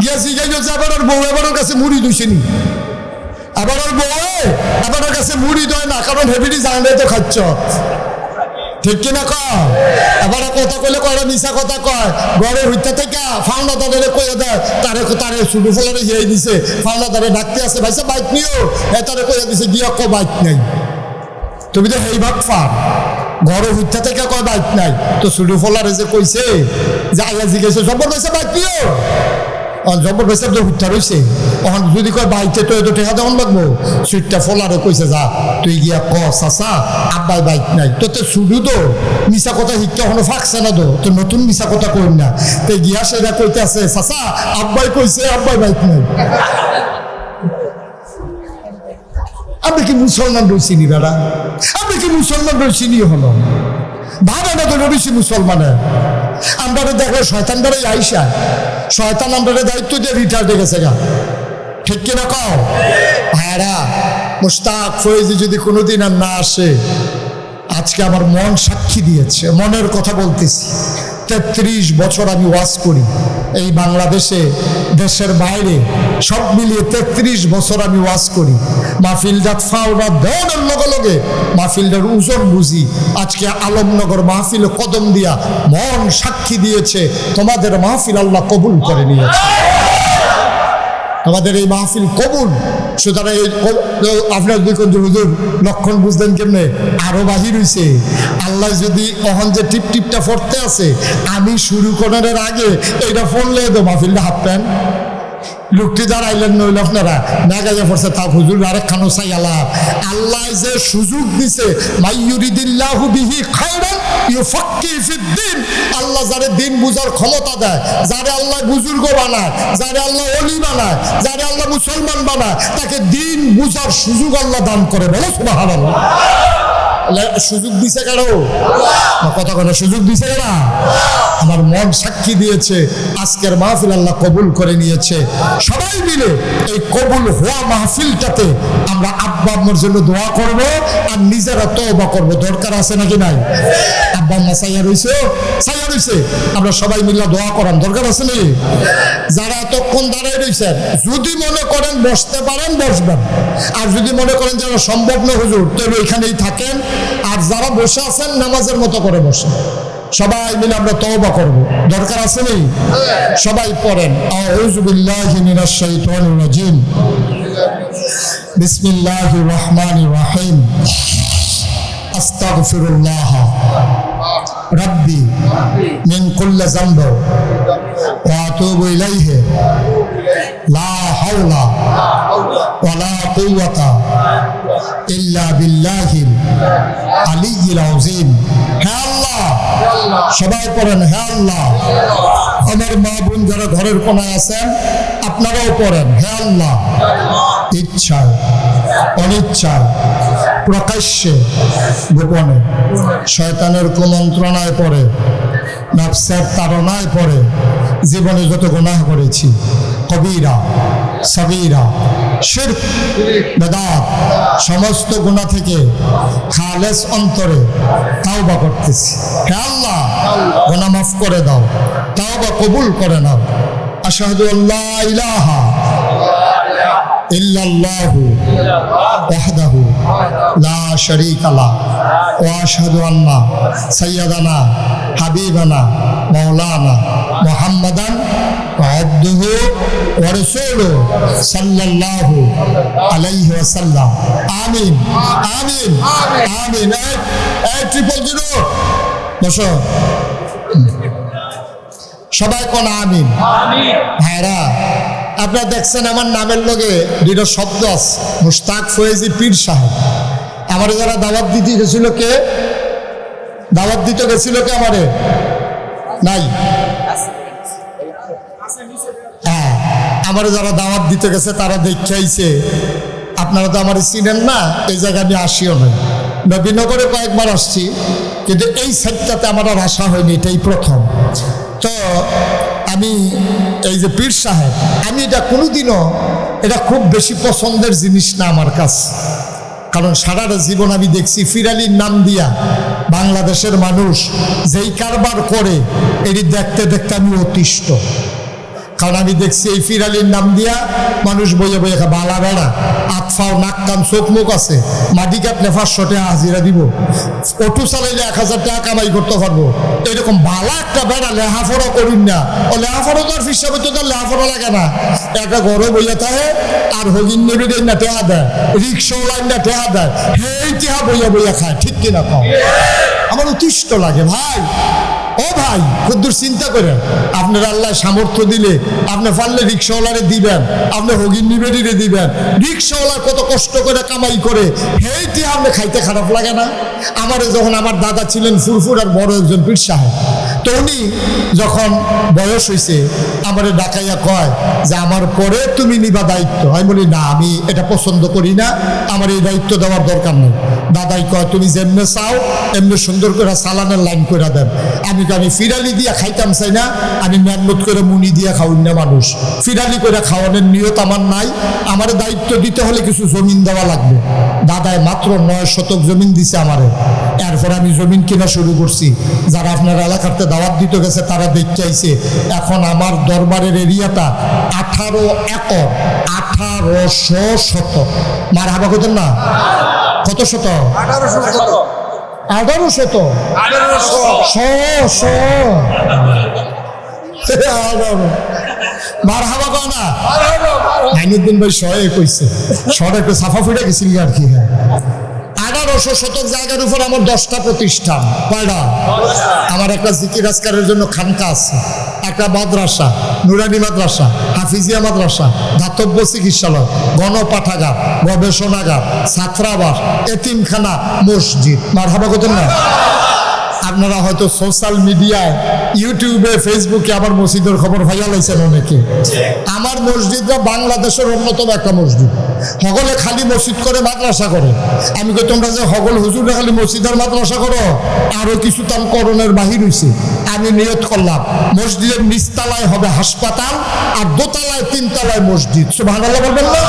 S1: গিয়েছি এবার ওর বউ এবার ওর কাছে মুড়ি দইছেনি, আবার ওর বউ আবার ওর কাছে মুড়ি দেয় না, কারণ হেভিটি জানলে তো খাচ্ছ। ঠিক কিনা কয়? আবার কথা কইলে কয়টা মিশা কথা কয়, ঘরে হইতে থেকে ফাউনা দাঁড়ে কইয়া দেয়, তারে শুধু ফলারে গিয়ে দিছে, ফাউনা দাঁড়ে ডাকতে আছে, ভাইসা বাইক নিও, তারে কইয়া দিছে গিয়া কো বাইক নাই। তুমি তো হেই ভাগ ফার ঘরে হইতে থেকে কয় বাইক নাই, তো শুধু ফলারে যে কইছে যে আইয়া জিজ্ঞেসে জব্বর ভাইসা বাইক নিও, জব্বর ভাইসা তো হুইটা রয়েছে, তখন যদি কয় বাইকে তো এত টেকা দেওয়ান লাগবো, সুইটটা ফলারে কইছে যা তুই গিয়া ক চাচা আব্বাই বাইক নাই, তো শুধু তো মিশা কথা শিক্ষা এখনো ফাঁকছে না, তো নতুন মিশা কথা কই না, তো গিয়া সেটা কইতে আছে চাচা আব্বাই কইছে আব্বাই বাইক নাই। আপনি কি মুসলমান রয়েছিনি দাদা? আপনি কি মুসলমান রয়েছিনি? হলো ভাবে না তো রয়েছি মুসলমানের। আমরা দেখো শয়তান দ্বারা আইসা, শয়তান আমরা দায়িত্ব দিয়ে রিটায়ার্ডে গেছে গা। ঠিক কিনা কও ভাইরা? মুশতাক ফয়েজি যদি কোনোদিন আর না আসে, আজকে আমার মন সাক্ষী দিয়েছে, মনের কথা বলতেছি। 33 বছর আমি ওয়াজ করি এই বাংলাদেশে, দেশের বাইরে, সব মিলিয়ে 33 বছর আমি ওয়াজ করি। মাহফিলটা ফাওরা দেওয়ার লগে লগে মাহফিলটার ওজন বুঝি। আজকে আলমনগর মাহফিল কদম দিয়া মন সাক্ষী দিয়েছে, তোমাদের মাহফিল আল্লাহ কবুল করে নিয়েছে, তোমাদের এই মাহফিল কবুল। সুতরাং আপনার হুজুর লক্ষণ বুঝলেন কেমনে? আরো বাহির হইছে। আল্লাহ যদি অহন যে টিপ টিপটা ফরতে আছে, আমি শুরু করার আগে এইটা ফোনলে তো মাহফিলটা হাত প্যান লোকটি দাঁড়াইলেন নইল আপনারা মেঘাজা পড়ছে তা হুজুর আরেকখানো চাই আল্লাহ। আল্লাহ যে সুযোগ দিছে, মাইয়ুরিদিল্লাহু বিহি খায়রান ইউফাক্কিহু ফিদ্দিন, আল্লাহ যারে দিন বুঝার ক্ষমতা দেয়, যারে আল্লাহ বুজুর্গ বানায়, যারে আল্লাহ ওলি বানায়, যারে আল্লাহ মুসলমান বানায়, তাকে দিন বুঝার সুযোগ আল্লাহ দান করে। বলো সুবহানাল্লাহ। সুযোগ দিছে কারো কথা কথা সুযোগ দিছে না? আমার মন সাক্ষী দিয়েছে, আজকের মাহফিল আল্লাহ কবুল করে নিয়েছে। সবাই মিলে এই কবুল হওয়া মাহফিলটাতে আমরা আব্বা আম্মার জন্য দোয়া করব আর নিজেরা তওবা করব। দরকার আছে নাকি নাই? আব্বা আম্মা সাইয়া রইছে, আমরা সবাই মিলে দোয়া করার দরকার আছে নাকি? যারা এতক্ষণ দাঁড়ায় রয়েছেন, যদি মনে করেন বসতে পারেন বসবেন, আর যদি মনে করেন যারা সম্ভব না হুজুর তাহলে এখানেই থাকেন, আর যারা বসে আছেন নামাজের মতো করে বসেন। সবাই মিলে আমরা তওবা করব। দরকার আছে নেই? সবাই পড়েন আউযু বিল্লাহি মিনাশ শাইতানির রাজিম, বিসমিল্লাহির রহমানির রহিম, আস্তাগফিরুল্লাহ রাব্বি মিন কুল্লি যামব ওয়া আতুবু ইলাইহি লা হাওলা ওয়ালা কুওয়াতা ইল্লা বিল্লাহিল আলিয়্যিল আযীম। হে আল্লাহ, সবাই পড়েন হে আল্লাহ। আমার মা বোন যারা ঘরের কোনায় আছেন আপনারাও পড়েন হে আল্লাহ। ইচ্ছায় অনিচ্ছায় প্রকাশ্যে গোপনে শয়তানের কুমন্ত্রণায় পড়ে, নফসের তাড়নায় পড়ে জীবনে যত গুনাহ করেছি, কবিরা সগীরা শিরক, বেদাত, সমস্ত গুনাহ থেকে খালেস অন্তরে তাওবা করতেছি। হে আল্লাহ, গুনাহ মাফ করে দাও, তাওবা কবুল করে নাও। আশহাদু আল্লা ইলাহা ইল্লাল্লাহু ওয়াহদাহু লা শারীকা লাহু ওয়া আশহাদু আন্না সাইয়্যিদানা হাবিবানা মাওলানা মুহাম্মাদান আবদুহু ওয়া রাসূলুহু সাল্লাল্লাহু আলাইহি ওয়াসাল্লাম। আমিন আমিন আমিন। এই 000 বসো, সবাই কোন আমিন। ভাইরা, আপনারা দেখছেন আমার নামের লগে দুইটা শব্দ আছে, মুশতাক ফয়েজি পীর সাহেব। আমারে যারা দাওয়াত দিতে গেছিল, কে দাওয়াত দিতে গেছিল? কে আমারে নাই? হ্যাঁ, আমারে যারা দাওয়াত দিতে গেছে তারা দেখে আইছে। আপনারা তো আমার চিনেন না, এই জায়গায় আমি আসিও নাই। নবীনগরে কয়েকবার আসছি, কিন্তু এই সাইডটাতে আমার আর আসা হয়নি, এটাই প্রথম। তো আমি এই যে পীর সাহেব, আমি এটা কোনোদিনও, এটা খুব বেশি পছন্দের জিনিস না আমার কাছে। কারণ সারাটা জীবন আমি দেখছি পীর আলীর নাম দিয়া বাংলাদেশের মানুষ যেই কারবার করে, এটি দেখতে দেখতে আমি অতিষ্ঠ। কারণ আমি দেখছি এই পীর আলীর নাম দিয়া মানুষ বইয়ে বইয়ে বালা বেড়া, আতফাও নাক কান চোখ মুখ আছে, মাটি কাটলে 500 টাকা হাজিরা দিব, অটো চালাইলে 1000 টাকা কামাই করতে পারবো, এরকম বালা একটা বেড়া লেহাফড়া করিন না। ও লেহাফড়া তো আর হিসাবে তো তার লেহাফড়া লাগে না, একটা ঘরে বইয়া থাকে আর হগিন নবীর না টেহা দেয়, রিক্সাওয়ালার না টেহা দেয়, হেই টেহা বইয়া বইয়া খায়। ঠিক কিনা কম? আমার অতিষ্ঠ লাগে ভাই। ও ভাই, কদ্দুর চিন্তা করেন, আপনার আল্লাহ সামর্থ্য দিলে আপনি পারলে রিক্সাওয়ালারে দিবেন, আপনি হগিন নিবেদিরে দিবেন। রিক্সাওয়ালা কত কষ্ট করে কামাই করে, হেইটি আপনি খাইতে খারাপ লাগে না? আমারে যখন আমার দাদা ছিলেন ফুরফুর আর বড় একজন পীর সাহেব, তো উনি যখন বয়স হয়েছে আমারে ডাকাইয়া কয় যে আমার পরে তুমি নিবা দায়িত্ব। আমি বলি না, আমি এটা পছন্দ করি না, আমার এই দায়িত্ব দেওয়ার দরকার নেই। দাদাই কয় তুমি যেমনে চাও এমনি সুন্দর করে সালানের লাইন করে দেন। আমি ফিরালি দিয়া খাইতাম চাই না, আমি মেহনত করে মুনি দিয়া খাওয়াই না মানুষ। ফিরালি করে খাওয়ানোর নিয়ত আমার নাই। আমার দায়িত্ব দিতে হলে কিছু জমিন দেওয়া লাগবে। দাদায় মাত্র 9 শতক জমিন দিছে আমারে। এরপর আমি জমিন কেনা শুরু করছি। যারা আপনার এলাকাতে দাওয়াত দিতে গেছে তারা দেখতে আইছে। এখন আমার দরবারের এরিয়াটা 18 একর, 1800 শতক। মার হাবা কতেন না? কত শতক? 1800। মার হাবা কো না? আইনুদ্দিন ভাই 100 কইছে, 100 একটু সাফা ফুটে গেছিল আর কি। হ্যাঁ, 1800 শতক জায়গার উপর আমার 10টা প্রতিষ্ঠান। কয়টা? আমার একটা জিকির আজকারের জন্য খানকা আছে, একটা মাদ্রাসা, নুরানি মাদ্রাসা, হাফিজিয়া মাদ্রাসা, দাতব্য চিকিৎসালয়, গণপাঠাগার, গবেষণাগার, ছাত্রাবাস, এতিমখানা, মসজিদ। মারহাবা করেন না? আপনারা হয়তো সোশ্যাল মিডিয়ায়, ইউটিউবে, ফেসবুকে আমার মসজিদের খবর ভাইয়া লাইছেন অনেকে। আমার মসজিদটা বাংলাদেশের অন্যতম একটা মসজিদ। হগলে খালি মসজিদ করে, মাদ্রাসা করে। আমি কই তোমরা যে হগল হুজুরে খালি মসজিদ আর মাদ্রাসা করো, আরো কিছু তার করণের বাহির হইছে। আমি নিয়ত করলাম মসজিদের নিচতলায় হবে হাসপাতাল, আর দোতলায় 3 তলায় মসজিদ। সুবহানাল্লাহ বলবেন না?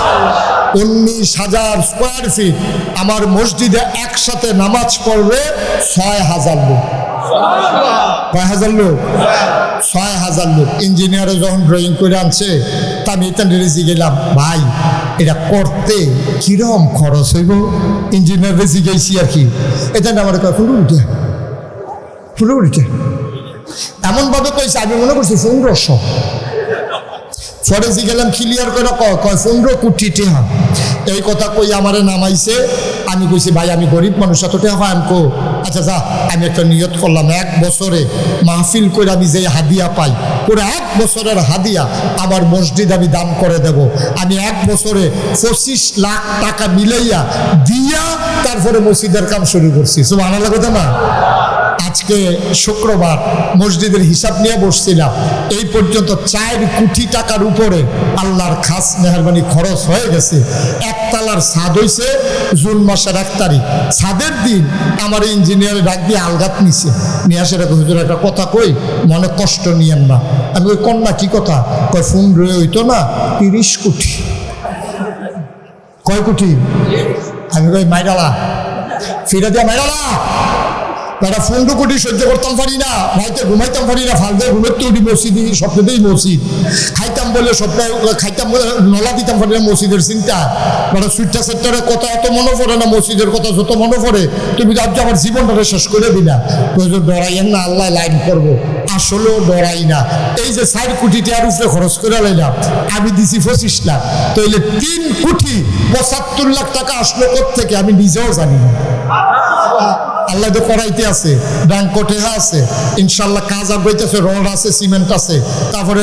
S1: 19,000 স্কোয়ার ফিট আমার মসজিদে একসাথে নামাজ পড়বে 6,000 লোক। কয় হাজার লোক? 6,000 লোক। ইঞ্জিনিয়ারে যখন ড্রয়িং করে আনছে, তা আমি এটা রেজি গেলাম, ভাই এটা করতে কিরম খরচ হইব? ইঞ্জিনিয়ারে জিগাইছি আর কি। এটা আমার কয় 15 এমন ভাবে কইছে, আমি মনে করছি 1500। পরে জিগেলাম ক্লিয়ার করে, কয় 15 কোটি টাকা। এই কথা কই আমারে নামাইছে। আমি কইছি ভাই আমি গরিব মানুষ, এত টাকা হয়। আমি কো আচ্ছা যা, আমি একটা নিয়ত করলাম 1 বছরে মাহফিল করে আমি যে হাদিয়া পাই, পুরো 1 বছরের হাদিয়া আমার মসজিদ আমি দান করে দেব। আমি 1 বছরে 25 লাখ টাকা মিলাইয়া দিয়া তারপরে মসজিদের কাম শুরু করছি। সুবহানাল্লাহ কথা না? আজকে শুক্রবার মসজিদের হিসাব নিয়ে বসছিলাম, এই পর্যন্ত 4 কোটি টাকার উপরে আল্লাহর খাস মেহরবানি খরচ হয়ে গেছে। একতলার ছাদ হয়েছে জুন মাসের 1 তারিখ। ছাদের দিন আমার ইঞ্জিনিয়ারে ডাক দিয়ে আলগাত নিছে, নিয়ে আসে হুজুর একটা কথা কই, মনে কষ্ট নিয়েন না। আমি কই কন্যা কি কথা? কয় ফোন রয়ে হইতো না 30 কোটি। কয় কোটি? আমি কই মাইরালা, ফিরে দিয়া মাইরালা, তারা 15 কোটি সহ্য করতাম পারি না, রাইতে ঘুমাইতাম পারি না, ফালতে ঘুমেতে উঠি মসজিদ, স্বপ্নেতেই মসজিদ, খাইতাম বলে স্বপ্নে খাইতাম বলে নলা দিতাম পারি না মসজিদের চিন্তা, মানে সুইটটা সেক্টরের কথা এত মনে পড়ে না, মসজিদের কথা যত মনে পড়ে, তুমি আজ আমার জীবনটাকে শেষ করে দিলা। ডরাইয়েন না, আল্লাহ লাইন করবো, আসলেও ডরাই না। এই যে 4 কোটি টাকার উপরে খরচ করে লাইলাম, আমি দিছি 25 লাখ, তাইলে 3 কোটি 75 লাখ টাকা আসলো কোত্থেকে আমি নিজেও জানি না। আল্লাহ তো করাইতে আছে, ব্যাংক কোঠেহা আছে, ইনশাল্লাহ কাজ আগাইতেছে, রড আছে, সিমেন্ট আছে, তারপরে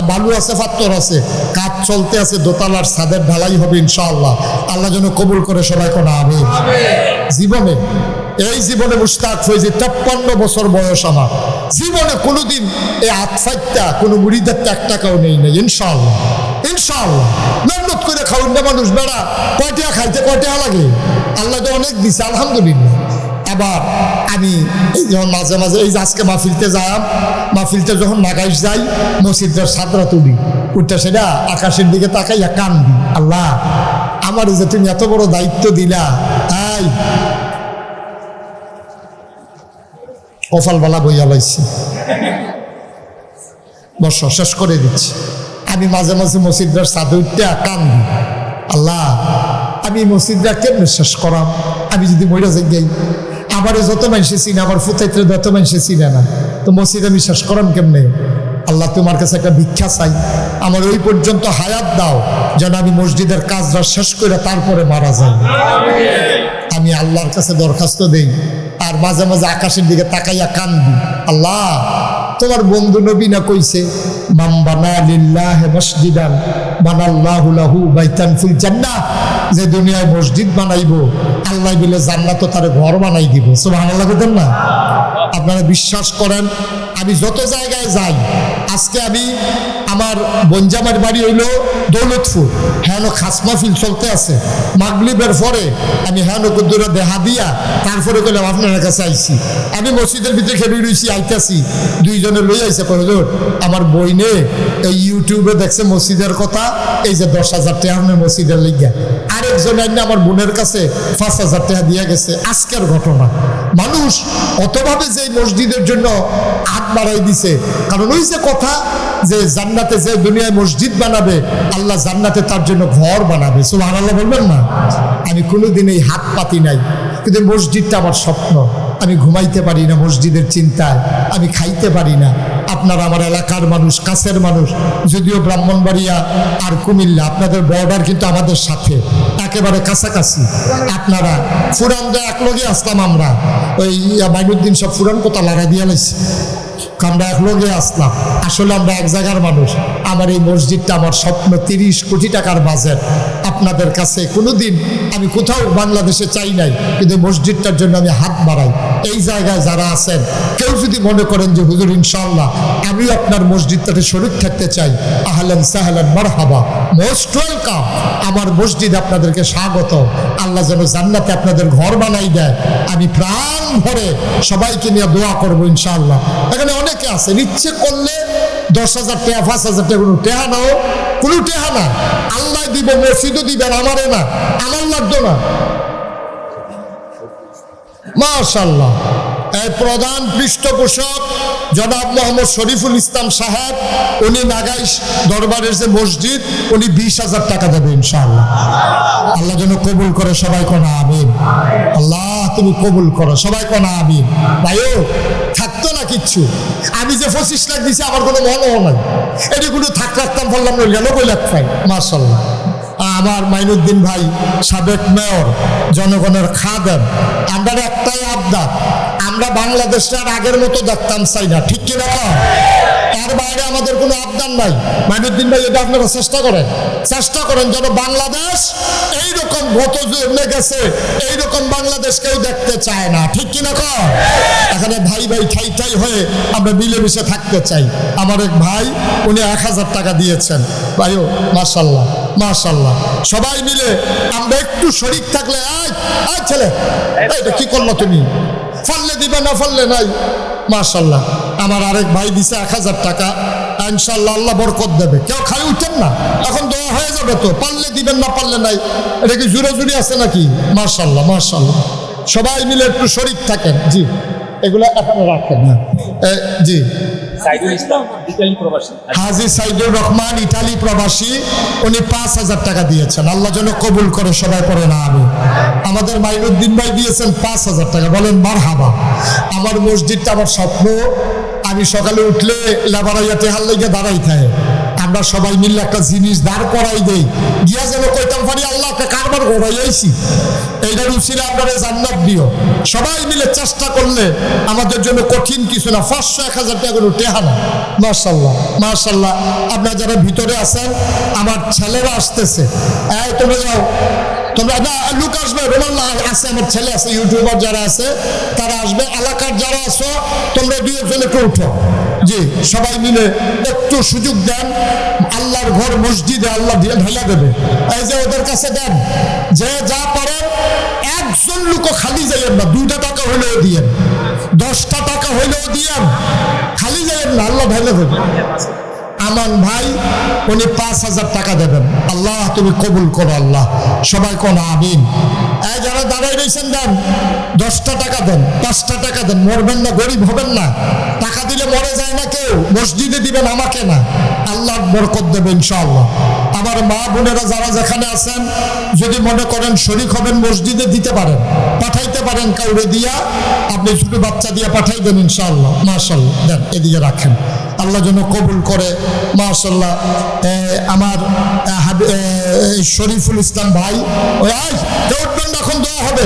S1: বালু আছে, পাথর আছে, কাজ চলতে আছে, দোতলার ছাদের ঢালাই হবে ইনশাআল্লাহ। আল্লাহ যেন কবুল করে সবাই কোন আমিন। জীবনে এই জীবনে মুশতাক ফৈজি 53 বছর বয়স আমার, জীবনে কোনোদিন এই আতফাইটা কোনো মুরিদের 1 টাকাও নেই নাই ইনশাআল্লাহ। ইনশাআল্লাহ মেহনত করে খাওয়ান না মানুষ, বেড়া কয়টা খাইতে কয়টা লাগে, আল্লাহ তো অনেক দিছে আলহামদুলিল্লাহ। আবার আমি এই যখন মাঝে মাঝে এই যে আজকে মাহফিলতে যাম, মাহফিলতে যখন নাগাইশ যাই, মসজিদের ছাদরা তুলি, উঠতে সেটা আকাশের দিকে তাকাইয়া কান্দি, আল্লাহ আমার যে তুমি এত বড় দায়িত্ব দিলা, তাই কপালবালা বইয়া লাইছি, বর্ষ শেষ করে দিচ্ছি। আমি মাঝে মাঝে মসজিদের ছাদে উঠতে কান্দি, আল্লাহ আমি মসজিদরা কেমনে শেষ করাম, আমি যদি মইরা যাই, আমারে যত মানুষে চিনে, আমার ফুতাইতে যত মানুষে চিনে না, তো মসজিদ আমি শেষ করাম কেমনে? আল্লাহ তোমার কাছে একটা ভিক্ষা চাই, আমার ওই পর্যন্ত হায়াত দাও যেন আমি মসজিদের কাজটা শেষ করে তারপরে মারা যাই। আমি আল্লাহর কাছে দরখাস্ত দেই, আর মাঝে মাঝে আকাশের দিকে তাকাইয়া কান্দি, আল্লাহ তোমার বন্ধু নবী না কইছে, মান বানা লিল্লাহি মসজিদান বানাল্লাহু লাহু বাইতান ফিল জান্নাহ, যে দুনিয়ায় মসজিদ বানাইবো আল্লাহ বলে জান্নাত তার ঘর বানাই দিব। সুবহানাল্লাহ বলেন না? আপনারা বিশ্বাস করেন, আমি যত জায়গায় যাই, আজকে আমি আমার বঞ্জামার বাড়ি হইল দৌলতপুর, হ্যাঁ খাস মাহফিল চলতে আছে, মাগরিবের পরে আমি হ্যাঁ কুদ্দুরা দেহা দিয়া তারপরে গেলাম আপনার কাছে আইছি। আমি মসজিদের ভিতরে খেলে রয়েছি, আইতাছি, 2 জনে লই আইসে কলেজর, আমার বইনে এই ইউটিউবে দেখছে মসজিদের কথা, এই যে 10,000 টাকা আপনার মসজিদের লিগা, আরেকজন আইনে আমার বোনের কাছে 5,000 টাকা দিয়ে গেছে। আজকের ঘটনা, মানুষ অতভাবে যে মসজিদের জন্য হাত বাড়াই দিছে, কারণ ওই যে কথা যে জান্নাতে যে দুনিয়ায় মসজিদ বানাবে, আল্লাহ জান্নাতে তার জন্য ঘর বানাবে। সুবহানাল্লাহ বলবেন না? আমি কোনোদিন এই হাত পাতি নাই, কিন্তু মসজিদটা আমার স্বপ্ন। আমি ঘুমাইতে পারি না মসজিদের চিন্তায়, আমি খাইতে পারি না। আপনারা আমার এলাকার মানুষ, কাছের মানুষ, যদিও ব্রাহ্মণবাড়িয়া আর কুমিল্লা আপনাদের বর্ডার কিন্তু আমাদের সাথে একেবারে কাছাকাছি। আপনারা ফুরানরা একলগে আসলাম, আমরা ওই মাইনুদ্দিন সব ফুরান কোথা লাগা দিয়া লাইছি, আমরা একলগে আসলাম। আসলে আমরা এক জায়গার মানুষ। আমার এই মসজিদটা আমার স্বপ্ন, 30 কোটি টাকার বাজেট। আপনাদের কাছে কোনোদিন আমি কোথাও বাংলাদেশে চাই নাই, কিন্তু মসজিদটার জন্য আমি হাত বাড়াই। এই জায়গায় যারা আছেন, কেউ যদি মনে করেন যে হুজুর ইনশাআল্লাহ আমি আপনার মসজিদটাতে শরীক থাকতে চাই, আহলান সাহলান মারহাবা, মোস্ট ওয়েলকাম। আমার মসজিদ আপনাদেরকে স্বাগত। আল্লাহ যেন জান্নাতে আপনাদের ঘর বানাই দেয়। আমি প্রাণ ভরে সবাইকে নিয়ে দোয়া করবো ইনশাআল্লাহ। এখানে অনেকে আছে, ইচ্ছে করলে 10,000 টাকা 5,000 টাকা কোনো টেহা নাও, কোনো টেহা না, আল্লাহ দিব, মসজিদও দিবেন, আমারে না, আমার লাগতো না। মাশাআল্লাহ। এই প্রধান পৃষ্ঠপোষক জনাব মোহাম্মদ শরীফুল ইসলাম সাহেব, উনি নাগাইশ দরবারের যে মসজিদ, উনি 20,000 টাকা দেবে ইনশাআল্লাহ। আল্লাহ যেন কবুল করে, সবাই কোনা আমিন। আল্লাহ তুমি কবুল করো, সবাই কোনা আমিন। ভাইও থাকতো না কিচ্ছু, আমি যে 25 লাখ দিছি আমার কোনো মনও নাই, এটি কোনো থাক রাখতাম বললাম না, গেল 90 লাখ পাই। মাশাআল্লাহ। আমার মাইনুদ্দিন ভাই সাবেক মেয়র, জনগণের খাদেম, আমরা একটাই আবদার, আমরা বাংলাদেশটা আগের মতো দেখতাম চাই না, ঠিক কিনা? এর বাইরে আমাদের কোনো আবদার নাই। মাইনুদ্দিন ভাই এটা আপনারা চেষ্টা করেন যেন বাংলাদেশ এইরকম গত জমে গেছে, এইরকম বাংলাদেশ কেউ দেখতে চায় না, ঠিক কিনা? এখানে ভাই ভাই ঠাই ঠাই হয়ে আমরা মিলেমিশে থাকতে চাই। আমার এক ভাই, উনি 1,000 টাকা দিয়েছেন। ভাইও মাশাআল্লাহ মাশাআল্লাহ, সবাই মিলে আমরা একটু শরীক থাকলে, আয় ছেলে এটা কি করলো তুমি, ফললে দিবে না ফললে নাই। মাশাআল্লাহ। আমার আরেক ভাই দিছে 1,000 টাকা, ইনশাআল্লাহ আল্লাহ বরকত দেবে। কেউ খালি উঠেন না, এখন দোয়া হয়ে হয়ে যাবে তো, পারলে দিবেন না পারলে নাই। এটা কি জুড়ে আছে নাকি? মাশাআল্লাহ মাশাআল্লাহ, সবাই মিলে একটু শরীক থাকেন। জি, এগুলো এখানে রাখেন। জি,
S2: সাইদুল ইসলাম ইতালি প্রবাসী,
S1: হাজী সাইদুর রহমান ইটালি প্রবাসী, উনি 5,000 টাকা দিয়েছেন। আল্লাহ যেন কবুল করে, সবাই পড়ে না আমি। আমাদের মাইনুদ্দিন ভাই দিয়েছেন 5,000 টাকা, বলেন মারহাবা। আমার মসজিদটা আমার স্বপ্ন, আমি সকালে উঠলে লেবারাইয়া টেহার লেগে দাঁড়াই থাকে, আমরা সবাই মিলে একটা জিনিস দাঁড় করাই দেই, গিয়া যেন কইতাম পারি আল্লাহ একটা কারবার করাইছি, এইটার উচিলে আপনারা জান্নাত দিও। সবাই মিলে চেষ্টা করলে আমাদের জন্য কঠিন কিছু না। 500-1000 টাকা করে টেহা না। মাশাআল্লাহ মাশাআল্লাহ। আপনারা যারা ভিতরে আছেন, আমার ছেলেরা আসতেছে, এই তোমরা যাও, তোমরা না, লোক আসবে, রোমান আছে, আমার ছেলে আছে, ইউটিউবার যারা আছে তারা আসবে, এলাকার যারা আছো তোমরা 2-1 একটু উঠো। জি, সবাই মিলে একটু সুযোগ দেন, আল্লাহর ঘর মসজিদে আল্লাহ দিয়ে ঢালা দেবে। এই যে ওদের কাছে দেন, যে যা পারেন, একজন লোকও খালি যাইয়েন না, 2টা টাকা হলেও দিয়েন, 10টা টাকা হলেও দিয়েন, খালি যাইয়েন না, আল্লাহ ঢালা দেবে। আমান ভাই উনি 5,000 টাকা দেবেন। আল্লাহ তুমি কবুল করো আল্লাহ, সবাই কোন আমিন। এই যারা দাঁড়াই রয়েছেন দেন, 10টা টাকা দেন, 5টা টাকা দেন, মরবেন না, গরিব হবেন না। টাকা দিলে মরে যায় না কেউ, মসজিদে দিবেন, আমাকে না। আল্লাহ বরকত দেবে ইনশাআল্লাহ। আমার মা বোনেরা যারা যেখানে আছেন, যদি মনে করেন শরীক হবেন, মসজিদে দিতে পারেন, পাঠাইতে পারেন, কাউরে দিয়া, আপনি ছোট বাচ্চা দিয়ে পাঠাই দেন ইনশাআল্লাহ। মাশাআল্লাহ, দেন, এদিকে রাখেন, আল্লাহ যেন কবুল করে। মাশাআল্লাহ। আমার শরীফুল ইসলাম ভাই, ওই কেউ উঠবেন না, এখন দোয়া হবে,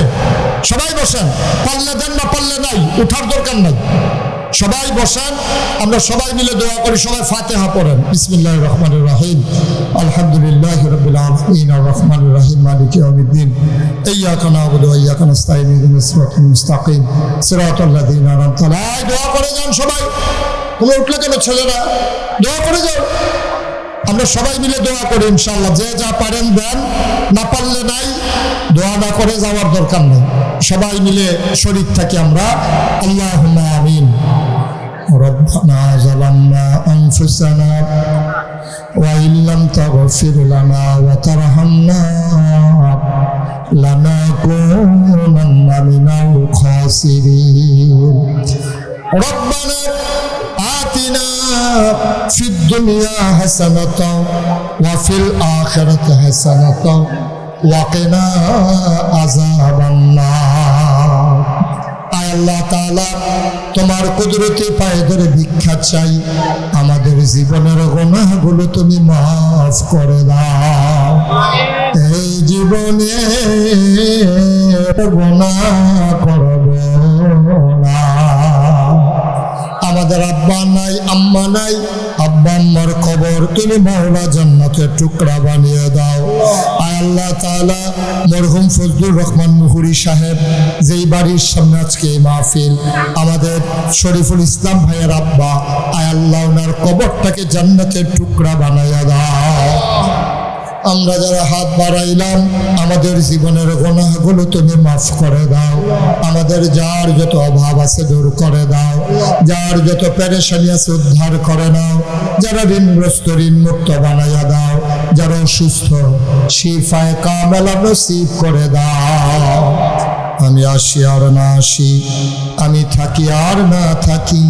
S1: সবাই বসেন, পারলে দেন, না পারলে নাই, উঠার দরকার নাই, সবাই বসেন, আমরা সবাই মিলে দোয়া করি। সবাই ফাতিহা পড়েন। বিসমিল্লাহির রহমানির রহিম, আলহামদুলিল্লাহি রাব্বিল আলামিন, আর রহমানির রহিম, মালিকি ইয়াউমিদ্দিন, ইয়্যাকা না'বুদু ওয়া ইয়্যাকা নাস্তাঈন, ইহদিনাস সিরাতাল মুস্তাকিম, সিরাতাল লাযীনা আন'আমতা আলাইহিম। দোয়া করে যান সবাই। তোমরা উঠলে কেন ছেলেরা? দোয়া করে যাও। আমরা সবাই মিলে দোয়া করি ইনশাআল্লাহ। যে যা পারেন দেন, না পারলে নাই, দোয়া না করে যাওয়ার দরকার নেই। সবাই মিলে শরীক থাকি আমরা। আল্লাহুম্মা আমিন। রব্বানা যালামনা আনফুসানা ওয়া ইল্লাম তাগফির লানা ওয়া তারহামনা লানাকুনান্না মিনাল খাসিরিন। রব্বানা آتنا في الدنيا حسنة وفي الآخرة حسنة وقنا عذاب النار। আয় আল্লাহ তাআলা, তোমার কুদরতে পায়ে ধরে ভিক্ষা চাই, আমাদের জীবনের গুনাহগুলো তুমি মাফ করে দাও। এই জীবনে গুনাহ করব না। আমাদের আব্বা নাই, আম্মা নাই, আব্বা আম্মার কবর তুমি মাওলা জান্নাতের টুকরা বানিয়ে দাও। আয় আল্লাহ তাআলা, মরহুম ফজলুর রহমান মুহুরী সাহেব, যেই বাড়ির সামনে আজকে এই মাহফিল, আমাদের শরীফুল ইসলাম ভাইয়ের আব্বা, আয় আল্লাহ ওনার কবরটাকে জান্নাতের টুকরা বানাইয়া দাও। আমরা যারা হাত বাড়াইলাম, আমাদের জীবনের গুনাহগুলো তুমি মাফ করে দাও। আমাদের যার যত অভাব আছে দূর করে দাও, যার যত পেরেশানি আছে উদ্ধার করে নাও, যারা ঋণগ্রস্ত ঋণ মুক্ত বানাইয়া দাও, যারা অসুস্থ শিফায়ে কামেলা নসিব করে দাও। আমি আসি আর না আসি, আমি থাকি আর না থাকি,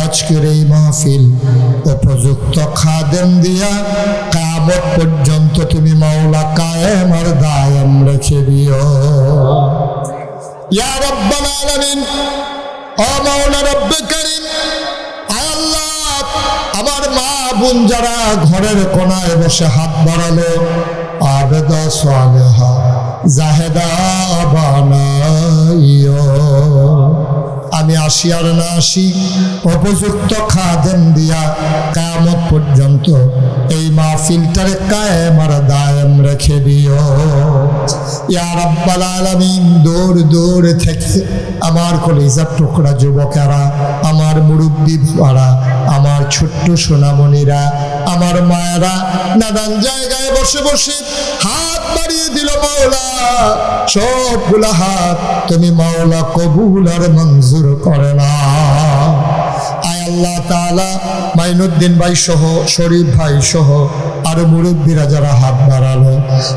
S1: আজকের এই মাহফিল উপযুক্ত খাদেম দিয়া কিয়ামত পর্যন্ত তুমি মাওলা কায়েম আর দায়েম রেখে দিও। ইয়া রাব্বাল আলামিন, ও মাওলা রব্বে কারীম, আয় আল্লাহ, আমার মা বোন যারা ঘরের কোনায় বসে হাত বাড়ালো, আবেদা সালেহা জাহেদা বানাইও। আমি আসি আর না আসি, উপযুক্ত খাদেম দিয়া কিয়ামত পর্যন্ত এই মাহফিলটারে কায়েম আর দায়েম রেখে দিও। ইয়া রাব্বাল আলামিন, দূর দূর থেকে আমার কলিজার টুকরা যুবকেরা, আমার মুরব্বী ভাইরা, আমার ছোট্ট সোনামণিরা, আমার মায়েরা নানান জায়গায় বসে বসে হাত বাড়িয়ে দিল মাওলা। সবগুলা হাত তুমি মাওলা কবুল আর মঞ্জুর করে না। আয় আয় আল্লাহ তাআলা মাইনুদ্দিন ভাই সহ শরীফ ভাই সহ আর মুরব্বীরা যারা হাত বাড়ালো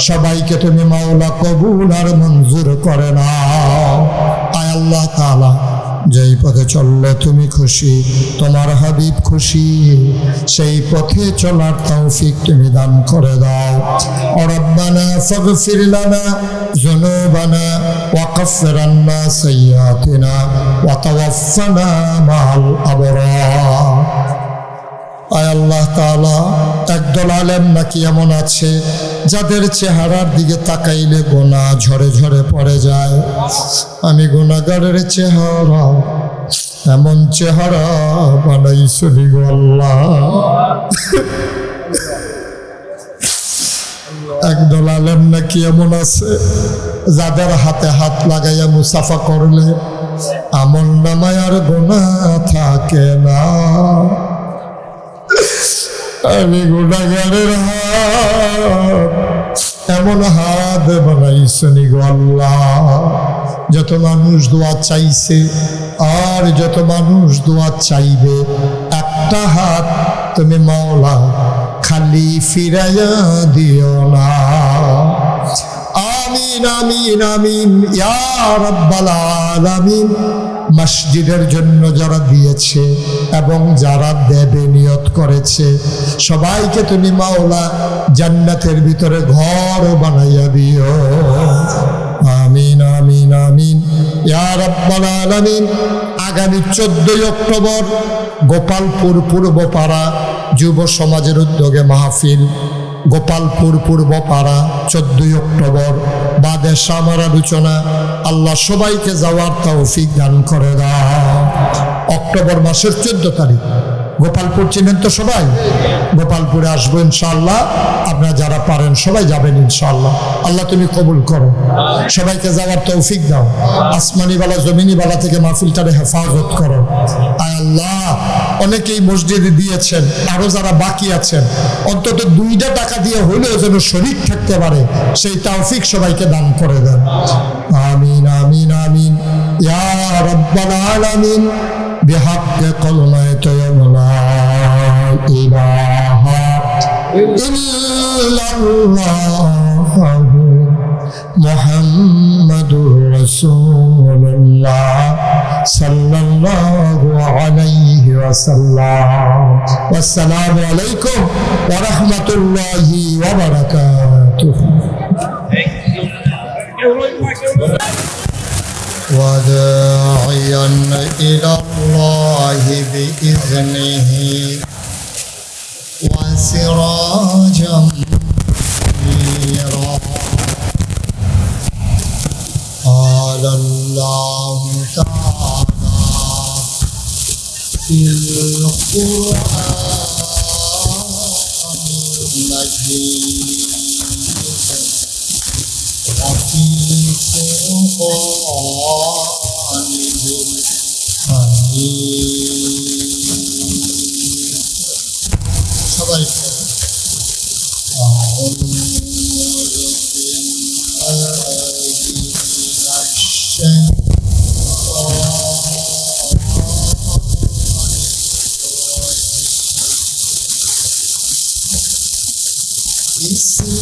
S1: সবাইকে তুমি মাওলা কবুল আর মঞ্জুর করে নাও। আয় আল্লাহ তাআলা যেই পথে চললে তুমি খুশি, তোমার হাবিব খুশি, সেই পথে চলার তৌফিক তুমি দান করে দাও। রব্বানা ফাগফির লানা যুনুবানা ওয়া কাফির আন্না সাইয়্যাতিনা ওয়া তাওয়াফফানা মাআল আবরার। আয় আল্লাহ তাআলা, একদল আলেম নাকি এমন আছে যাদের চেহারার দিকে তাকাইলে গোনাহ ঝরে ঝরে পড়ে যায়। আমি গুনাহগারের চেহারা এমন চেহারা বানাইছনি গো আল্লাহ। একদল আলেম নাকি এমন আছে যাদের হাতে হাত লাগাইয়া মুসাফা করলে আমল নামায় আর গোনাহ থাকে না। আমি গুনাহগারের হাত এমন হাত বানাইছনি গো আল্লাহ। যত মানুষ দোয়া চাইছে আর যত মানুষ দোয়া চাইবে, একটা হাত তুমি মাওলা খালি ফিরাইয়া দিও না। আমিন আমিন আমিন ইয়া রাব্বাল আলামিন। মসজিদের জন্য যারা দিয়েছে এবং যারা দেবে নিয়ত করেছে সবাইকে তুমি মাওলা জান্নাতের ভিতরে ঘর বানাইয়া দিও। আমিন আমিন আমিন ইয়া রাব্বাল আলামিন। আগামী 14 অক্টোবর গোপালপুর পূর্বপাড়া যুব সমাজের উদ্যোগে মাহফিল। গোপালপুর পূর্বপাড়া 14 অক্টোবর বাদে সামার আলোচনা। আল্লাহ সবাইকে যাওয়ার তৌফিক দান করে দাও। অক্টোবর মাসের 14 তারিখ গোপালপুর চিনেন তো সবাই? গোপালপুরে আসবো ইনশাআল্লাহ। আপনারা যারা পারেন সবাই যাবেন ইনশাআল্লাহ। আল্লাহ তুমি কবুল করো, সবাইকে যাওয়ার তৌফিক দাও। আসমানিওয়ালা জমিনিওয়ালা থেকে মাহফিলটারে হেফাজত করো। আয় আল্লাহ, অনেকেই মসজিদে দিয়েছেন, আরো যারা বাকি আছেন অন্তত 2টা টাকা দিয়ে হলেও যেন শরীক থাকতে পারে সেই তৌফিক সবাইকে দান করে দেন। আমিন আমিন আমিন ইয়া রাব্বাল আলামিন। بحق كلمة لا إله إلا الله محمد رسول الله صلى الله عليه وسلم. والسلام عليكم ورحمة الله وبركاته. وداعيا إلى الله بإذنه وسراجا منيرا. قال الله تعالى في القرآن المجيد وفي القرآن الحميد. সবাই أعوذ بالله من الشيطان بسم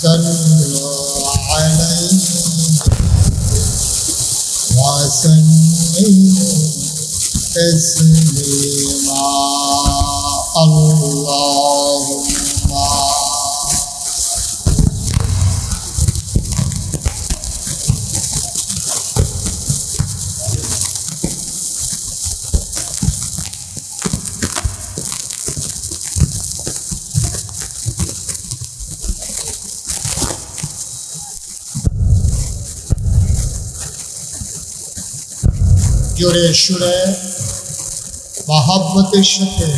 S1: صلوا عليه وسلموا تسليما. اللهم জোরে সুরে মহব্বতের সাথে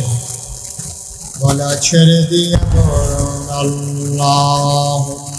S1: বলা ছেড়ে দিয়ে বলুন আল্লাহুম্মা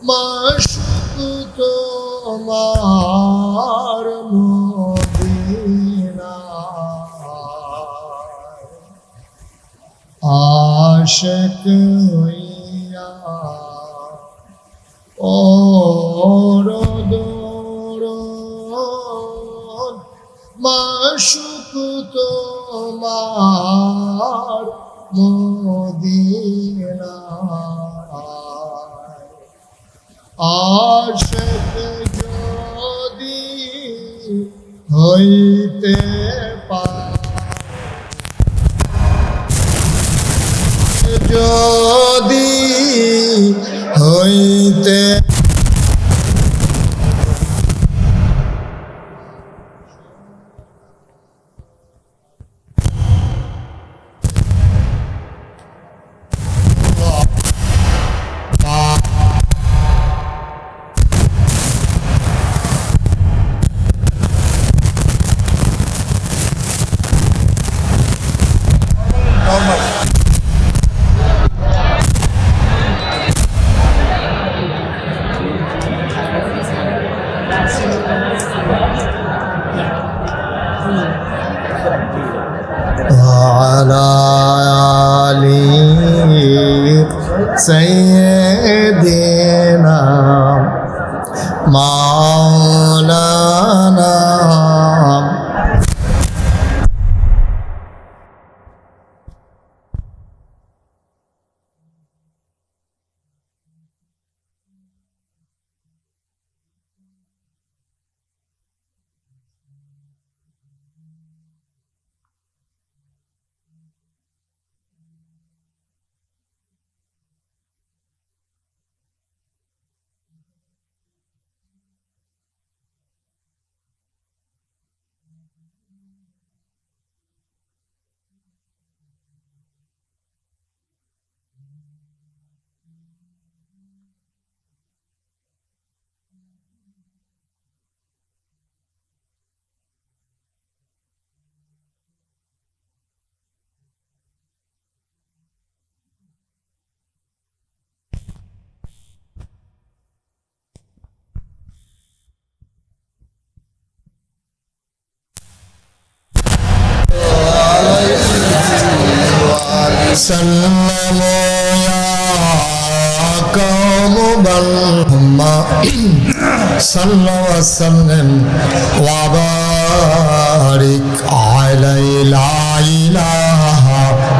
S1: মাশুক তোমার মদিনা আশিক হইয়া ও রদরদ মাশুক তোমার মদিনা আশিক যদি হইতে পারে যদি হইতে وعلى آل سيدنا مولانا سلموا يا قوم اللهم صل وسلم وبارك عليه لا إله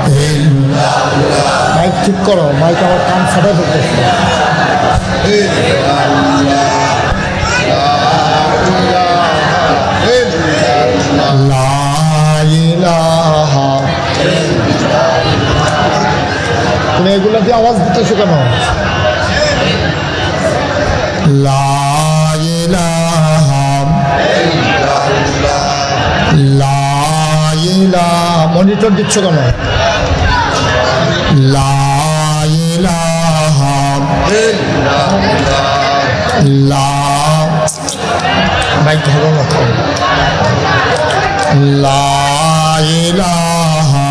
S1: إلا الله মাইক ঠিক করো মাইক আমার কান ফাটা ফেলতেছে লা ইলাহা তুমি এগুলো দিয়ে আওয়াজ দিতেছো কেন লা ইলাহা লা ইলাহা মনিটর দিচ্ছ কেন লা ইলাহা লা মাইক ধরো না লা ইলাহা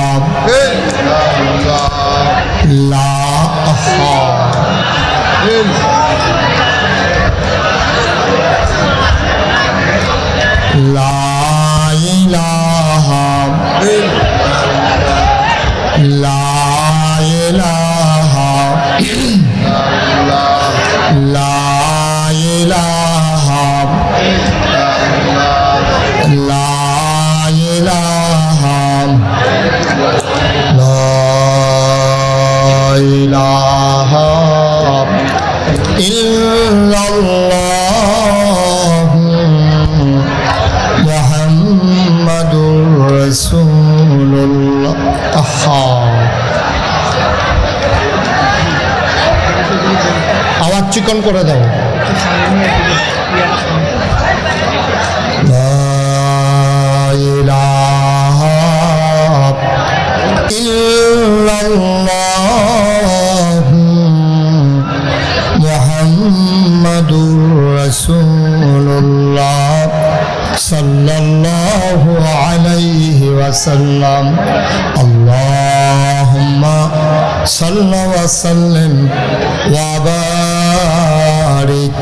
S1: লা লা ইলাহা লা ইলাহা লা ইলাহা লা ইলাহা লা ইলাহা ইল্লাল্লাহ কীর্তন করে দাও। লা ইলাহা ইল্লাল্লাহ মুহাম্মাদুর রাসূলুল্লাহ সাল্লাল্লাহু আলাইহি ওয়াসাল্লাম। আল্লাহুম্মা সাল্লি ওয়া সাল্লিম ওয়া বারিক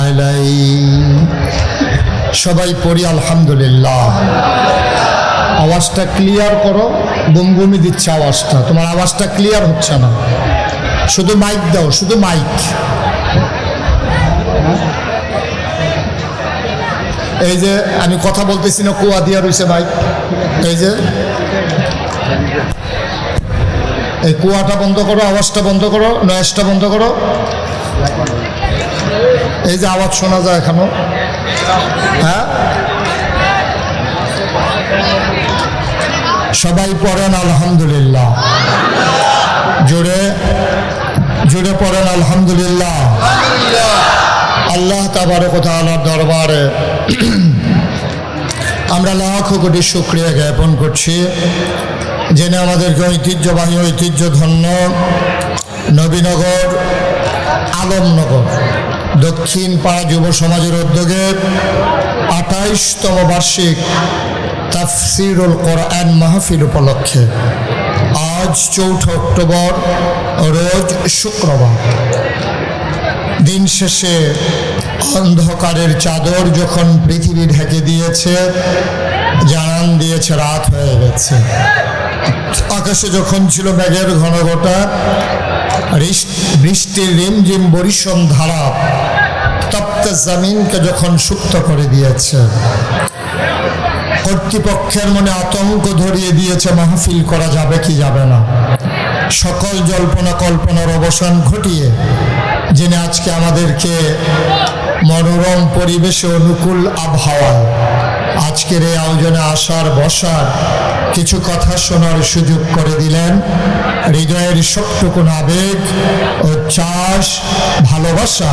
S1: আলাইহি। সবাই পড়ি আলহামদুলিল্লাহ। আওয়াজটা ক্লিয়ার করো, গুমগুমি দিচ্ছে আওয়াজটা, তোমার আওয়াজটা ক্লিয়ার হচ্ছে না। শুধু মাইক দাও, শুধু মাইক। এই যে আমি কথা বলতেছি না, কুয়া দিয়া রয়েছে মাইক। এই যে এই কুয়াটা বন্ধ করো, আওয়াজটা বন্ধ করো, নয়েজটা বন্ধ করো। এই যে আওয়াজ শোনা যায় এখনো। হ্যাঁ, সবাই পড়েন আলহামদুলিল্লাহ। জোরে জোরে পড়েন আলহামদুলিল্লাহ। আল্লাহ তাবারক ওয়া তাআলার দরবারে আমরা লাখো কোটি শুকরিয়া জ্ঞাপন করছি, জেনে আমাদেরকে ঐতিহ্যবাহী ঐতিহ্যধন্য নবীনগর আলমনগর দক্ষিণ পাড়া যুব সমাজের উদ্যোগে 28তম বার্ষিক তাফসিরুল কোরআন মাহফিল উপলক্ষে আজ 4 অক্টোবর রোজ শুক্রবার, দিন শেষে অন্ধকারের চাদর যখন পৃথিবী ঢেকে দিয়েছে, জানান দিয়েছে রাত হয়ে গেছে। আকাশে যখন ছিল মেঘের ঘনঘটা, বৃষ্টির রিমঝিম বরিশম ধারা তপ্ত জমিনকে যখন সুপ্ত করে দিয়েছে, কর্তৃপক্ষের মনে আতঙ্ক ধরিয়ে দিয়েছে মাহফিল করা যাবে কি যাবে না। সকল জল্পনা কল্পনার অবসান ঘটিয়ে যিনি আজকে আমাদেরকে মনোরম পরিবেশে অনুকূল আবহাওয়ায় আজকের এই আয়োজনে আসার বসার কিছু কথা শোনার সুযোগ করে দিলেন, হৃদয়ের সবটুকুন আবেগ ও চাষ ভালোবাসা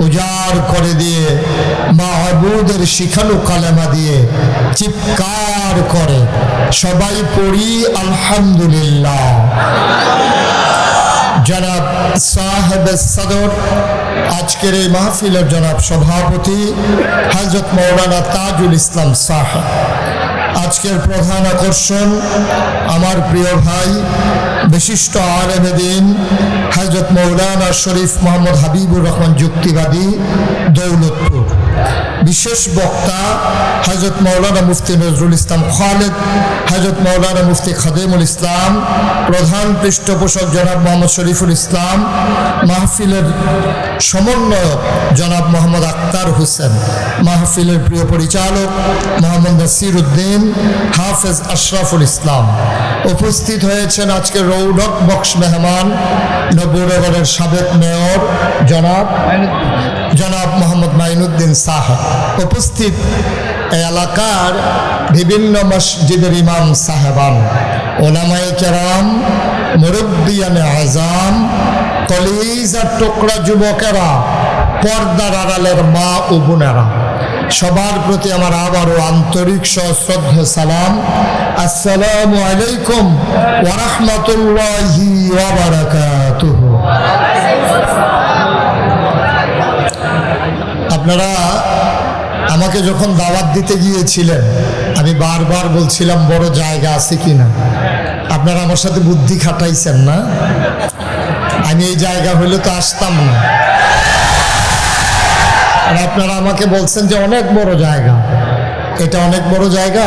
S1: উজাড় করে দিয়ে মাহবুদের শিখানো কালেমা দিয়ে চিৎকার করে সবাই পড়ি আলহামদুলিল্লাহ। জনাব সাহেব সদর, আজকের এই মাহফিলের জনাব সভাপতি হযরত মাওলানা তাজুল ইসলাম সাহেব, আজকের প্রধান আকর্ষণ আমার প্রিয় ভাই বিশিষ্ট আলেমে দ্বীন হযরত মাওলানা শরীফ মোহাম্মদ হাবিবুর রহমান যুক্তিবাদী দৌলতপুর, বিশেষ বক্তা হযরত মাওলানা মুফতি নজরুল ইসলাম খালেদ, হযরত মাওলানা মুফতি খাদেমুল ইসলাম, প্রধান পৃষ্ঠপোষক জনাব মোহাম্মদ শরীফুল ইসলাম, মাহফিলের সমন্বয়ক জনাব মোহাম্মদ আক্তার হোসেন, মাহফিলের প্রিয় পরিচালক মোহাম্মদ নাসির উদ্দিন, হাফেজ আশরাফুল ইসলাম। উপস্থিত হয়েছেন আজকে রৌনক বক্স মেহমান নবীনগরের সাবেক মেয়র জনাব মোহাম্মদ মাইনুদ্দিন সাহেব। উপস্থিত এই এলাকার বিভিন্ন মসজিদের ইমাম সাহেবান, ওলামায়ে কেরাম, মুরব্বিয়ানে আযাম, কলিজার টুকরা যুবকেরা, পর্দার আড়ালের মা ও বোনেরা, সবার প্রতি আমার আবারও আন্তরিক সশ্রদ্ধ সালাম। আসসালামু আলাইকুম ওয়া রাহমাতুল্লাহি ওয়া বারাকাতুহু। আপনারা আমাকে যখন দাওয়াত দিতে গিয়েছিলেন, আমি বারবার বলছিলাম বড় জায়গা আছে কিনা। আপনারা আমার সাথে বুদ্ধি খাটাইছেন না, আমি এই জায়গা হইলে তো আসতাম না। আর আপনারা আমাকে বলছেন যে অনেক বড় জায়গা, এটা অনেক বড় জায়গা,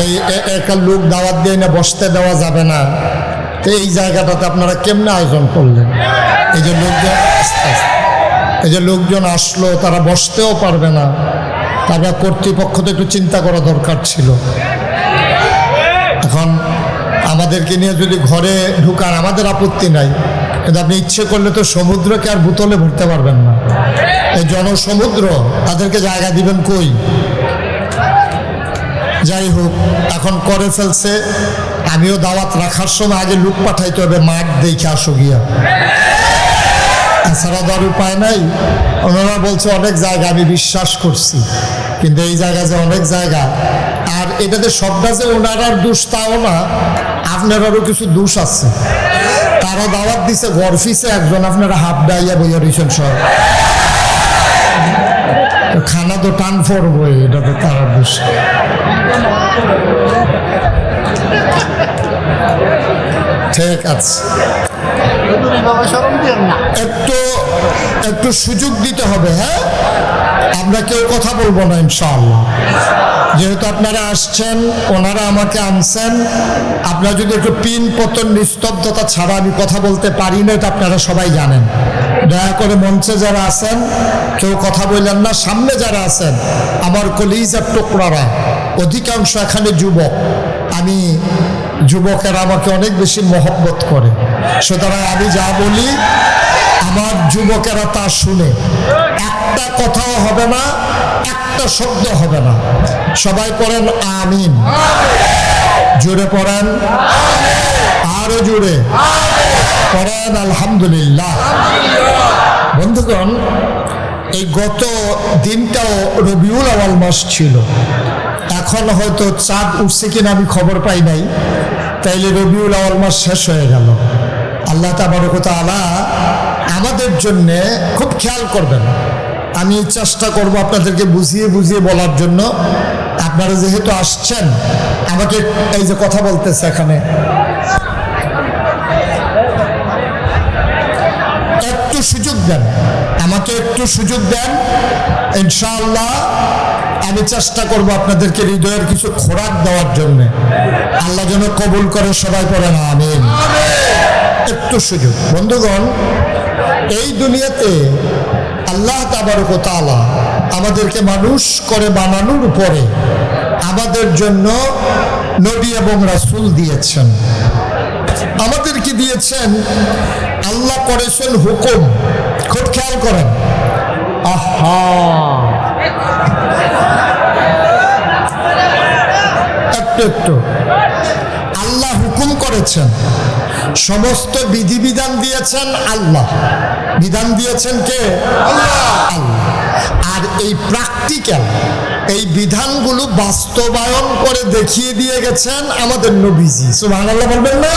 S1: এই একটা লোক দাওয়াত দিয়ে না বসতে দেওয়া যাবে না, তো এই জায়গাটাতে আপনারা কেমনে আয়োজন করলেন? এই যে লোকজন আসলো, তারা বসতেও পারবে না, তারপর কর্তৃপক্ষ তো একটু চিন্তা করা দরকার ছিল। এখন আমাদেরকে নিয়ে যদি ঘরে ঢুকান আমাদের আপত্তি নাই, কিন্তু আপনি ইচ্ছে করলে তো সমুদ্রকে আর বোতলে ভরতে পারবেন না। এই জনসমুদ্র, তাদেরকে জায়গা দিবেন কই? যাই হোক, এখন করে ফেলছে। আমিও দাওয়াত রাখার সময় আগে লোক পাঠাইতে হবে, মাঠ দেখে আসো গিয়া। এছাড়া তো আর উপায় নাই। ওনারা বলছে অনেক জায়গা আমি বিশ্বাস করছি, কিন্তু এই জায়গা যে অনেক জায়গা, আর এটাতে সবটা যে ওনারার দোষ তাও না, আপনারারও কিছু দোষ আছে। তারা দাওয়াত দিছে ঘর ফিসে একজন, আপনারা হাফ ডাইয়া বইয়া রয়েছেন সব, খানা তো টান পড়বো, এটা তো তারা দোষ। ঠিক আছে, একটু একটু সুযোগ দিতে হবে। হ্যাঁ, আমরা কেউ কথা বলবো না ইনশাআল্লাহ। যেহেতু আপনারা আসছেন, ওনারা আমাকে আনছেন, আপনারা যদি একটু পিন পতন নিস্তব্ধতা ছাড়া আমি কথা বলতে পারি না, এটা আপনারা সবাই জানেন। দয়া করে মঞ্চে যারা আছেন কেউ কথা বললেন না। সামনে যারা আছেন আমার কলিজার টুকরারা, অধিকাংশ এখানে যুবক, আমি যুবকেরা আমাকে অনেক বেশি মহব্বত করে, সুতরাং আমি যা বলি আমার যুবকেরা তা শুনে, একটা কথাও হবে না, একটা শব্দ হবে না। সবাই পড়েন আমিন, জোরে পড়েন, আরো জোরে পড়েন আলহামদুলিল্লাহ। বন্ধুগণ, এই গত দিনটাও রবিউল আউয়াল মাস ছিল। এখন হয়তো চাঁদ উঠছে কিনা আমি খবর পাই নাই, তাইলে রবিউল আউয়াল মাস শেষ হয়ে গেল। আল্লাহ তাবারক ওয়া তাআলা আমাদের জন্যে খুব খেয়াল করবেন। আমি চেষ্টা করব আপনাদেরকে বুঝিয়ে বুঝিয়ে বলার জন্য। আপনারা যেহেতু আসছেন, আমাকে এই যে কথা বলতেছে এখানে, একটু সুযোগ দেন, আমাকে একটু সুযোগ দেন। ইনশাআল্লাহ আমি চেষ্টা করব আপনাদেরকে হৃদয়ের কিছু খোরাক দেওয়ার জন্য। আল্লাহ যেন কবুল করে, সবাই পড়েন আমিন। একটু সুযোগ। বন্ধুগণ, এই দুনিয়াতে আল্লাহ তাবারক ওয়া তাআলা আমাদেরকে মানুষ করে বানানোর পরে আমাদের জন্য নবী এবং রাসূল দিয়েছেন। আমাদেরকে দিয়েছেন, আল্লাহ করেছেন হুকুম। খুব খেয়াল করেন, আহা, একটু একটু আল্লাহ হুকুম করেছেন, সমস্ত বিধিবিধান দিয়েছেন আল্লাহ। বিধান দিয়েছেন কে? আল্লাহ। আর এই প্র্যাকটিক্যাল এই বিধানগুলো বাস্তবায়ন করে দেখিয়ে দিয়ে গেছেন আমাদের নবীজি। সুবহানাল্লাহ বলবেন না?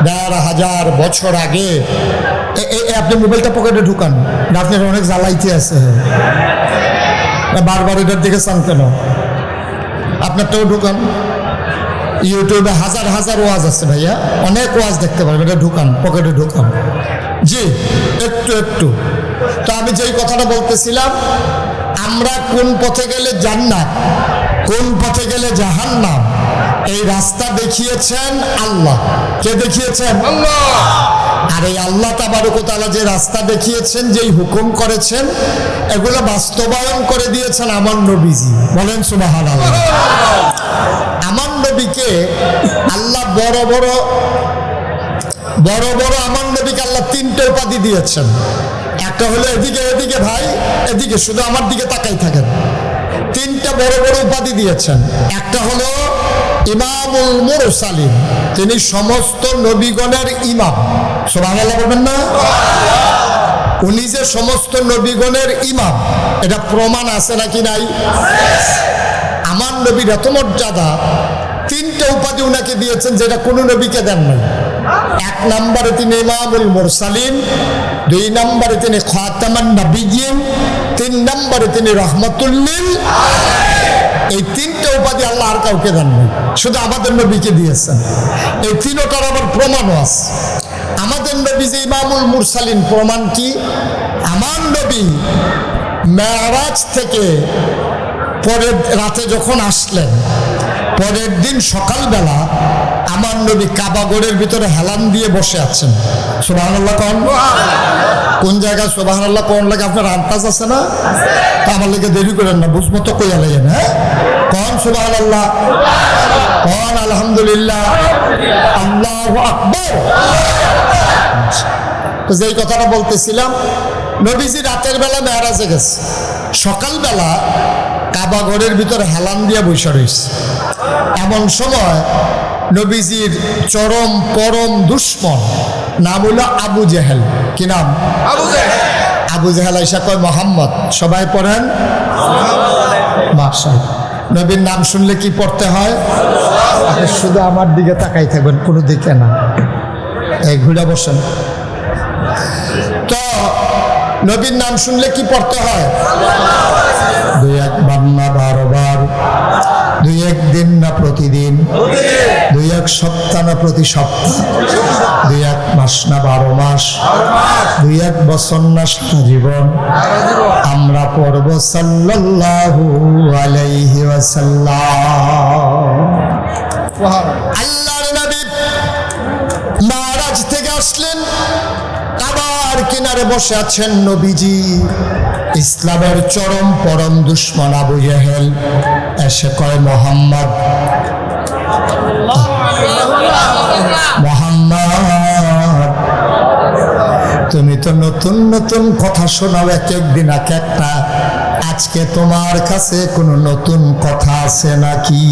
S1: ১,৫০০ বছর আগে। আপনি মোবাইলটা পকেটে ঢুকান, আপনার অনেক জ্বালাইতে আছে, বারবার এটার দিকে চান কেন? আপনারটাও ঢুকান। ইউটিউবে হাজার হাজার ওয়াজ আছে ভাইয়া, অনেক ওয়াজ দেখতে পারবেন, এটা ঢুকান, পকেটে ঢুকান। জি, একটু একটু। তো আমি যেই কথাটা বলতেছিলাম, আমরা কোন পথে গেলে জান্নাত, কোন পথে গেলে জাহান্নাম, এই রাস্তা দেখিয়েছেন আল্লাহ। কে দেখিয়েছেন? আল্লাহ। আর এই আল্লাহ তাবারক ওয়া তাআলা যে রাস্তা দেখিয়েছেন, যেই হুকুম করেছেন, এগুলো বাস্তবায়ন করে দিয়েছেন আমার নবীজি। বলেন সুবহানাল্লাহ। আমার নবীকে আল্লাহ বড় বড় আমার নবীকে আল্লাহ 3টে উপাধি দিয়েছেন। একটা হলো এদিকে, এদিকে ভাই, এদিকে, শুধু আমার দিকে তাকাই থাকেন। 3টা বড় বড় উপাধি দিয়েছেন। একটা হলো ইমামুল মুরসালিন, তিনি সমস্ত নবীগণের ইমাম। সুবহানাল্লাহ বলবেন না? উনি যে সমস্ত নবীগণের ইমাম, এটা প্রমাণ আছে নাকি নাই? আমার নবীর এত মর্যাদা, 3টে উপাধি উনাকে দিয়েছেন যেটা কোনো নবীকে দেন নাই। 1 নম্বরে তিনি ইমামুল মুরসালিন, 2 নম্বরে তিনি খাতামান নবিয়্যিন, 3 নম্বরে তিনি রাহমাতুল লিল আলামিন। এই 3টে উপাধি আল্লাহ আর কাউকে দেন নাই, শুধু আমাদের নবীকে দিয়েছেন। এই 3টার আবার প্রমাণও আছে। আমাদের নবী যে ইমামুল মুরসালিন, প্রমাণ কি? আমার নবী মেরাজ থেকে পরের রাতে যখন আসলেন, পরের দিন সকালবেলা আমার নবী কাবাগরের ভিতরে হেলান দিয়ে বসে আছেন। সুবহানাল্লাহ কোন? কোন জায়গায় সুবহানাল্লাহ কোন লাগে আপনার আন্দাজ আছে না? তো আমার লেগে দেরি করেন না, বুঝবো তো কইয়া লাগেন। হ্যাঁ, কোন সুবহানাল্লাহ, কোন আলহামদুলিল্লাহ, আল্লাহু আকবার। তো যেই কথাটা বলতেছিলাম, নবীজি রাতের বেলা মেরাজে গেছে, সকালবেলা কাবা ঘরের ভিতরে হেলান দিয়ে বসে রয়েছে। এমন সময় নবীজির চরম পরম দুশ্মন নাম হলো আবু জেহেল। কি নাম? আবু জেহেল আইসা কয় মোহাম্মদ, সবাই পড়েন মাশাআল্লাহ। নবীর নাম শুনলে কি পড়তে হয়? আপনি শুধু আমার দিকে তাকাই থাকবেন, কোনো দিকে না, এই ঘুরে বসেন। তো নবীর নাম শুনলে কি পড়তে হয়? 2-1 বার না 12 বার, 2-1 দিন না প্রতিদিন, 2-1 সপ্তাহ না প্রতি সপ্তাহ, 2-1 মাস না 12 মাস, 2-1 বছর না সারা জীবন আমরা পড়ব সাল্লাল্লাহু আলাইহি ওয়াসাল্লাম। আল্লাহর নবী মেরাজ থেকে আসলেন, কাবার কিনারে বসে আছেন নবীজি। ইসলামের চরম পরম দুশ্মন আবু জেহেল এসে কয় মোহাম্মদ, মোহাম্মদ তুমি তো নতুন নতুন কথা শোনাও এক একদিন এক একটা, আজকে তোমার কাছে কোনো নতুন কথা আছে নাকি?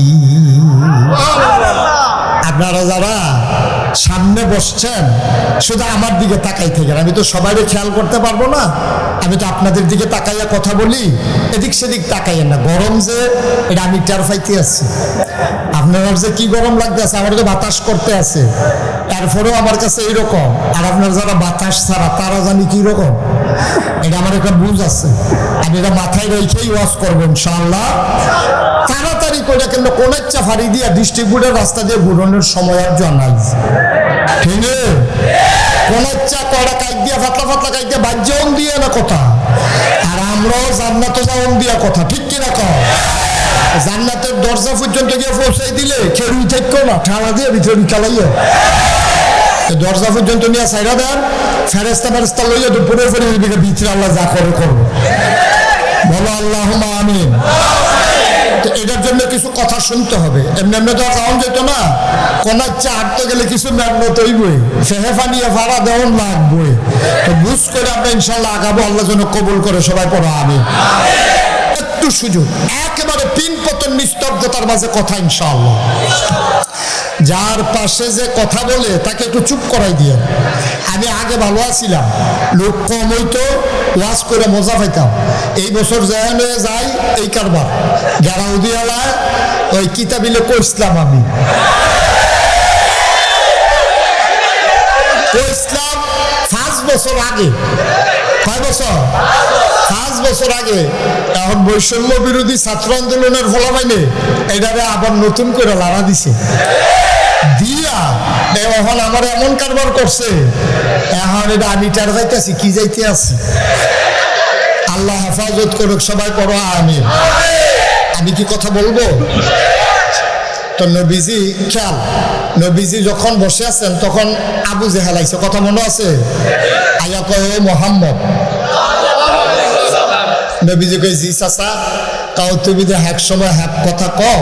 S1: আপনারা যারা সামনে বসছেন শুধু আমার দিকে তাকাই থাকেন, আমি তো সবাইকে খেয়াল করতে পারবো না, আমি তো আপনাদের দিকে তাকাইয়া কথা বলি, এদিক সেদিক তাকাইয়েন না। গরম যে এটা আমি টের পাইতে আছি, আপনার যে কি গরম লাগতেছে, আমার তো বাতাস করতে আছে, তারপরেও আমার কাছে এইরকম। আর আপনার যারা বাতাস ছাড়া তারা জানি কি রকম, এটা আমার একটা বুঝ আছে, আমি এটা মাথায় রেখেই ওয়াজ করবো ইনশাআল্লাহ। তাড়াতাড়ি করে কিন্তু কোন ইচ্ছা ফাড়ি দিয়া ডিস্ট্রিবিউটার রাস্তা দিয়ে ঘুরনের সময় আর জানাই, ঠিক আছে? কোন ইচ্ছা কড়া কাইক দিয়া ফাতলা ফাতলা কাইক দিয়া বাজ্যন দিয়ে না কথা, আর আমরাও জান্নাতে যাওন দিয়া কথা, ঠিক কিনা কর? জান্নাতের দরজা পর্যন্ত গিয়ে পৌঁছাই দিলে খেরুই থাকো না, ঠাড়া দিয়ে ভিতরে বিকালাইয়া দরজা পর্যন্ত নিয়ে সাইরা দেন, ফেরেস্তা ফেরেস্তা লইয়া দুপুরে ফেরে ভিতরে আল্লাহ যা করে করবো, বলো আল্লাহুম্মা আমিন। তো এটার জন্য কিছু কথা শুনতে হবে, এমনি এমনি তো যাওয়া যেত না, কোন ইচ্ছা হাঁটতে গেলে কিছু মেহনত হইবই, ফেহেফা নিয়ে ভাড়া দেওয়ান লাগবই। তো বুঝ করে আমরা ইনশাল্লাহ আগাবো, আল্লাহ যেন কবুল করে, সবাই পড়ো আমিন। একটু সুযোগ, একেবারে পিন পতন নিস্তব্ধতার মাঝে কথা ইনশাআল্লাহ। যার পাশে যে কথা বলে তাকে একটু চুপ করাই দিয়ে। আমি আগে ভালো আছিলাম, লোক কম হইতো, ওয়াজ করে মজা পাইতাম। এই বছর যায় যাই এই কারবার গেরাউদিয়ালায় ওই কিতাবিলে কইসলাম, আমি কইসলাম 5 বছর আগে। কয় বছর? 5 বছর আগে। এখন বৈষম্য বিরোধী ছাত্র আন্দোলনের ফলাফাইনে এটারে আবার নতুন করে লাড়া দিছে দিয়া, এখন আমার এমন কারবার করছে, এখন এটা আমি টার যাইতেছি, কি যাইতে আছি। আল্লাহ হেফাজত করুক, সবাই পড়ো আমিন। আমি কি কথা বলবো? তো নবীজি খেয়াল, নবীজি যখন বসে আছেন তখন আবু জেহেল আইছে, কথা মনে আছে? আয়া কয় মোহাম্মদ, নবীজি কই জি চাচা, তাও তুমি যে এক সময় এক কথা কও,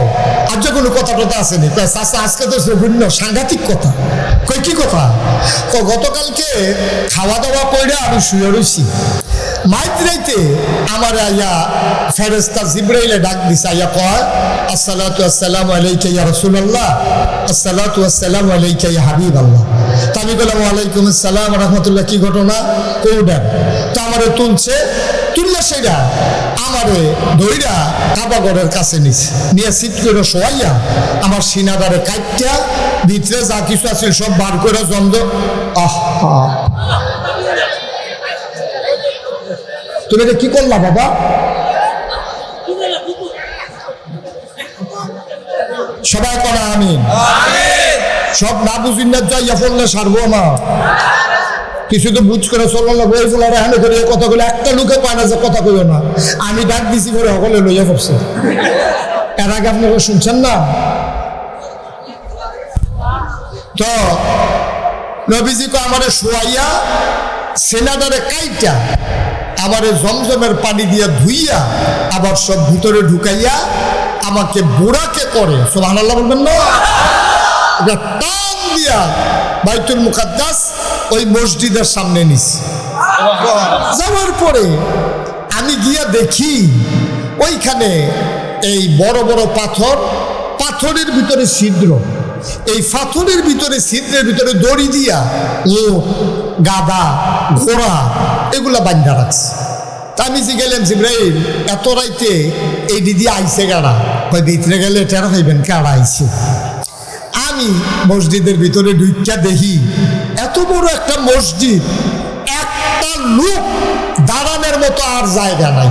S1: আর যে কোনো কথা টথা আসেনি। কয় চাচা আজকে তো বিভিন্ন সাংঘাতিক কথা। কই কি কথা? গতকালকে খাওয়া দাওয়া কইরা আমি শুয়ে রইছি, মাইত্রাইতে আমার আইয়া ফেরেশতা জিবরাইলে ডাক দিছে, আইয়া কয় আসসালাতু আসসালামু আলাইকা ইয়া রাসূলুল্লাহ, আসসালাতু আসসালামু আলাইকা ইয়া হাবিবাল্লাহ। তা আমি বললাম ওয়ালাইকুম আসসালাম রাহমাতুল্লাহ, কি ঘটনা? কৌডা তো আমারে তুলছে, তুললে সেটা আমারে ধইরা কাবাগরের কাছে নিছে, নিয়ে সিট করে শোয়াইয়া আমার সিনাদারে কাইটটা ভিতরে যা কিছু আছে সব বার করে জন্দ। তুমি এটা কি করলা বাবা? সবাই করা আমিন। সব না বুঝিন না যাইয়া পড়লে সারবো না, কিছু তো বুঝ করে চলো না, বই ফেলার হ্যান্ড করে কথাগুলো একটা লোকে পায় না যে কথা কইও না। আমি ডাক দিছি করে সকলে লইয়া পড়ছে, এর আগে আপনারা শুনছেন না? তো নবীজি কো আমারে শোয়াইয়া সেনাদারে কাইটা আমারে জমজমের পানি দিয়া ধুইয়া আবার সব ভিতরে ঢুকাইয়া আমাকে বুড়াকে করে, সুবহানাল্লাহ বলবেন না? টান দিয়া বাইতুল মুকাদ্দাস ওই মসজিদের সামনে নিস। যাওয়ার পরে আমি গিয়া দেখি ওইখানে এই বড় বড় পাথর, পাথরের ভিতরে ছিদ্র, এই পাথরের ভিতরে ছিদ্রের ভিতরে দড়ি দিয়া উট গাদা ঘোড়া এগুলা বান্ধা রাখছে। তা আমি যে গেলাম জিব্রাইল এত রাইতে এই দিদি আইসে গাড়া কয় ভিতরে গেলে টেরা পাইবেন কারা আইছে। আমি মসজিদের ভিতরে ঢুইকা দেখি এত বড় একটা মসজিদ, একটা লোক দাঁড়ানোর মতো আর জায়গা নাই।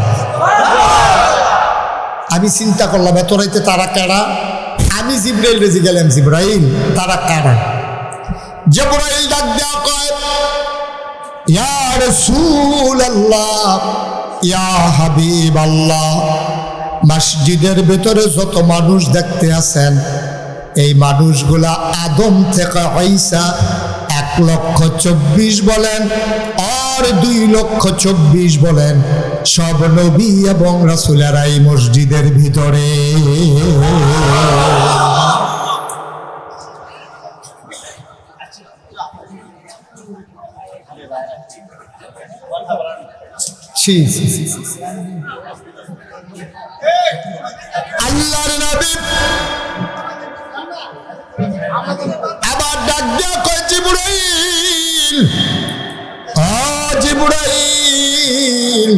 S1: আমি চিন্তা করলাম এত রাইতে তারা কারা। আমি জিব্রাইল রেজি গেলাম, জিব্রাইল তারা কারা? জিব্রাইল ডাক দেয়া কয়, ইয়া রাসূলুল্লাহ, ইয়া হাবিবাল্লাহ, মসজিদের ভিতরে যত মানুষ দেখতে আছেন এই মানুষগুলা আদম থেকে ঈসা 1,24,000 বলেন আর 2,24,000 বলেন, সব নবী এবং রাসূলেরা এই মসজিদের ভিতরে। আল্লাহর নবী আবার ডাক দেয়া কয়, জিবরাইল, জিবরাইল,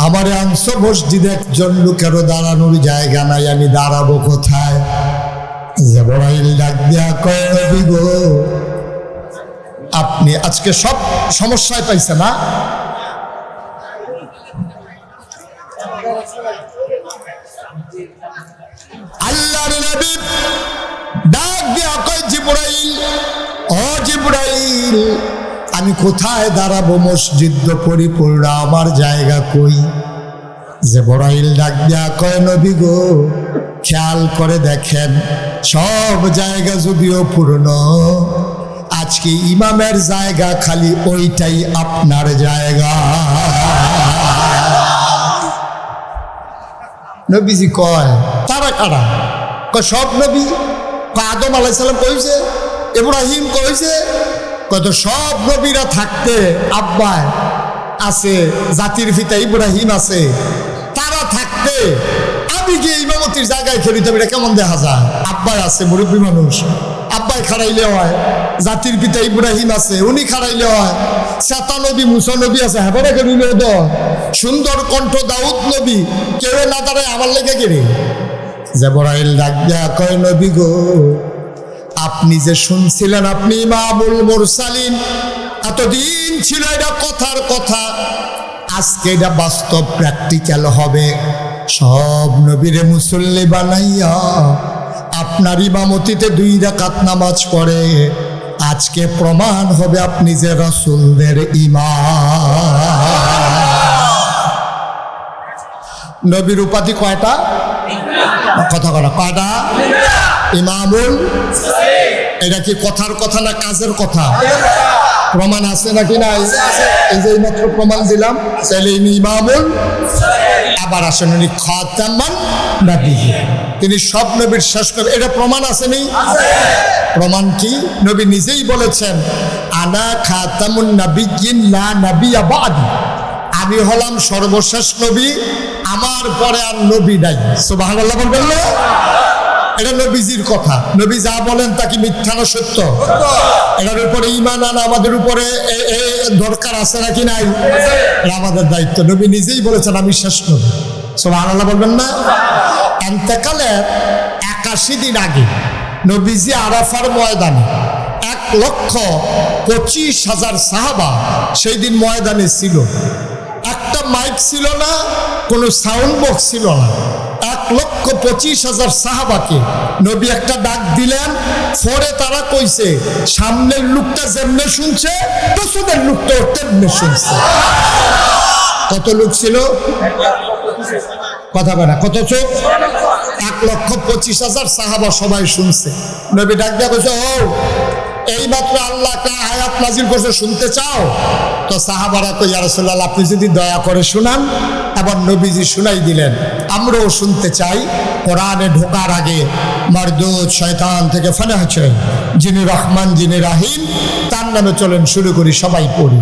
S1: আমারে আনছ মসজিদে, একজন লোকেরও দাঁড়ানোর জায়গা নাই, আমি দাঁড়াবো কোথায়? জিবরাইল ডাক দেয়া কয়, নবী গো, আপনি আজকে সব সমস্যায় পাইছে না? আল্লাহর নবী ডাক দিয়া কয়, জিবরাইল, ও জিবরাইল, আমি কোথায় দাঁড়াবো? মসজিদ তো পরিপূর্ণ, আমার জায়গা কই? জিবরাইল ডাক দিয়া কয়, নবী গো, খেয়াল করে দেখেন, সব জায়গা যদিও পূর্ণ, আজকে ইমামের জায়গা খালি, ওইটাই আপনার জায়গা। নবীজি কয়, তারা কারা? কয় সব নবী। কয় আদম আলাইহিস সালাম কইছে, ইব্রাহিম কইছে, কত সব নবীরা থাকতে আব্বায় আছে, জাতির পিতা ইব্রাহিম আছে, তারা থাকতে আমি গিয়ে ইমামতির জায়গায় খেলিতাম, এটা কেমন দেখা যায়? আব্বাই আছে, মুরব্বী মানুষ, আব্বাই খাড়াইলে হয়, জাতির পিতা ইব্রাহিম আছে, উনি খাড়াইলে হয়, সাতা নবী মুসা নবী আছে, হ্যাঁ খেলিলে তো সুন্দর কণ্ঠ দাউদ নবী, কেউ না দাঁড়ায় আমার লেগে গেলে। জিবরাইল ডাক দেয়া কয়, নবী গো, আপনি যে শুনছিলেন আপনি ইমামুল মুরসালিন, এতদিন ছিল এটা কথার কথা, আজকে এটা বাস্তব প্র্যাকটিক্যাল হবে। সব নবীরে মুসল্লি বানাইয়া আপনার ইমামতিতে 2 রাকাত নামাজ পড়ে, আজকে প্রমাণ হবে আপনি যে রাসূলদের ইমাম। নবীর উপাধি কয়টা? কথা বলা কয়টা? ইমামুল। এটা কি কথার কথা না কাজের কথা? প্রমাণ আছে নাকি নাই? এই যে মাত্র প্রমাণ দিলাম, তাহলে ইনি ইমামুল। আবার আসেন উনি খাতামান নবিয়্যিন, তিনি সব নবীর শেষ নবী, এটা প্রমাণ আসেনি? প্রমাণ কি? নবী নিজেই বলেছেন, আনা খাতামুন নবিয়্যিন লা নবিয়্যা বা'দি, আমি হলাম সর্বশেষ নবী, আমার পরে আর নবী নাই। সুবহানাল্লাহ বলবেন না? এটা নবীজির কথা, নবী যা বলেন তা কি মিথ্যা না সত্য? এটার উপরে ঈমান আনা আমাদের উপরে দরকার আছে নাকি নাই? এটা আমাদের দায়িত্ব। নবী নিজেই বলেছেন আমি শেষ নবী। সুবহানাল্লাহ বলবেন না? ইন্তেকালের 81 দিন আগে নবীজি আরাফার ময়দানে 1,25,000 সাহাবা সেই দিন ময়দানে ছিল। একটা মাইক ছিল না, কোনো সাউন্ড বক্স ছিল না। 1,25,000 সাহাবাকে নবী একটা ডাক দিলেন, পরে তারা কইছে সামনের লোকটা যেমনে শুনছে পেছনের লোকটা তেমনে শুনছে। কত লোক ছিল? কথা বলে কত চোখ? 1,25,000 সাহাবা সবাই শুনছে। নবী ডাক দিয়া কইছে, ও এই মাত্র আল্লাহ একটা আয়াত নাজিল করছে, শুনতে চাও? তো সাহাবারা কই, ইয়া রাসূলুল্লাহ আপনি যদি দয়া করে শুনান। আবার নবীজি শুনাই দিলেন, আমরাও শুনতে চাই। কোরআনে ঢোকার আগে মারদুদ শয়তান থেকে ফানাহ চাই, যিনি রহমান যিনি রাহিম, তার নামে চলেন শুরু করি, সবাই পড়ি।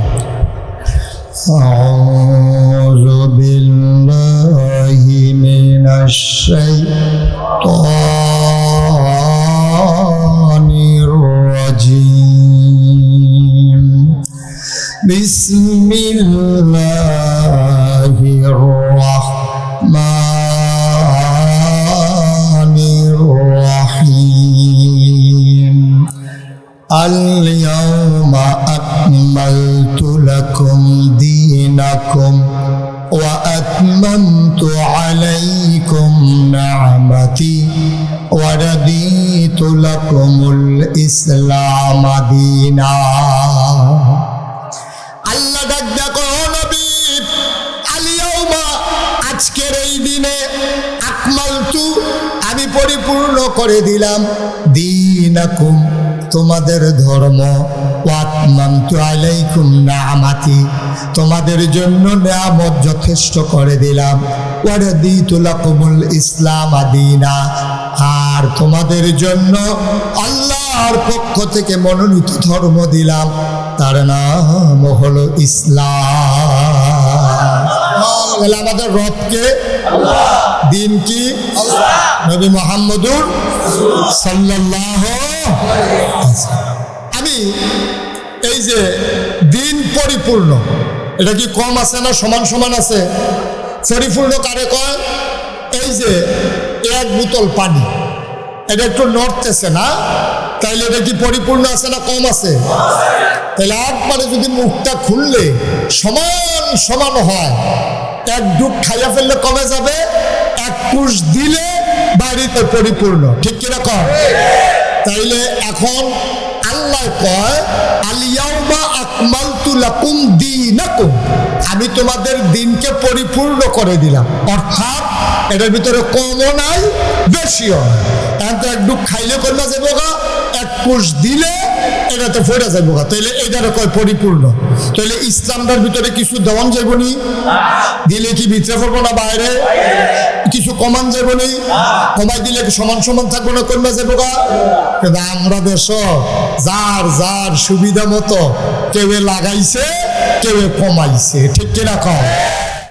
S1: আউযু বিল্লাহি মিনাশ শাইতানির বিসমিল্লাহির রাহমানির রাহিম আল-ইয়াওমা আকমালতু লাকুম দীনাকুম ওয়া আতমামতু আলাইকুম নি'মাতি ওয়া রাদিতু লাকুমুল ইসলাম দীনা। আল্লাহ ডাক দেখো নবী, আল-ইয়াওমা আজকের এই দিনে আকমালতু আমি পরিপূর্ণ করে দিলাম দীনাকুম তোমাদের ধর্ম, ওয়া আতমামতু আলাইকুম নি'মাতি তোমাদের জন্য নিয়ামত যথেষ্ট করে দিলাম, ওয়া রাদিতু লাকুমুল ইসলাম দীনা আর তোমাদের জন্য আল্লাহর পক্ষ থেকে মনোনীত ধর্ম দিলাম, তার নাম হলো ইসলাম। তাহলে আমাদের রবকে দিন কি নবী মুহাম্মদুর সাল্লাল্লাহু আলাইহি ওয়াসাল্লাম। আমি এই যে দিন পরিপূর্ণ, এটা কি কম আছে না সমান সমান আছে? পরিপূর্ণ কারে কয়? এই যে এক বোতল পানি, এটা একটু নড়তেছে না, তাইলে এটা কি পরিপূর্ণ আছে না কম আছে? তাহলে একবারে যদি মুখটা খুললে সমান সমান হয়, এক ডুব খাইয়া ফেললে কমে যাবে, এক কুশ দিলে বাড়িতে পরিপূর্ণ, ঠিক কিনা কর? তাইলে এখন আল্লাহ কয় আল-ইয়াওমা আকমালতু লাকুম দীনাকুম আমি তোমাদের দিনকে পরিপূর্ণ করে দিলাম, অর্থাৎ এটার ভিতরে কমও নাই বেশিও নাই। এখন তো এক ডুব খাইলে করলে যাবো গা, এক কুশ দিলে এটাতে ফেরা যাবো গা, তাইলে এটারে কয় পরিপূর্ণ। তাইলে ইসলামটার ভিতরে কিছু দেওয়ান যাইব নি, দিলে কি ভিতরে পড়বো না বাইরে? কিছু কমান যাইব নি, কমাই দিলে কি সমান সমান থাকবো না কমে যাবো গা? কিন্তু আমরা দেশ যার যার সুবিধা মতো কেউ লাগাইছে কেউ কমাইছে, ঠিক কিনা কম?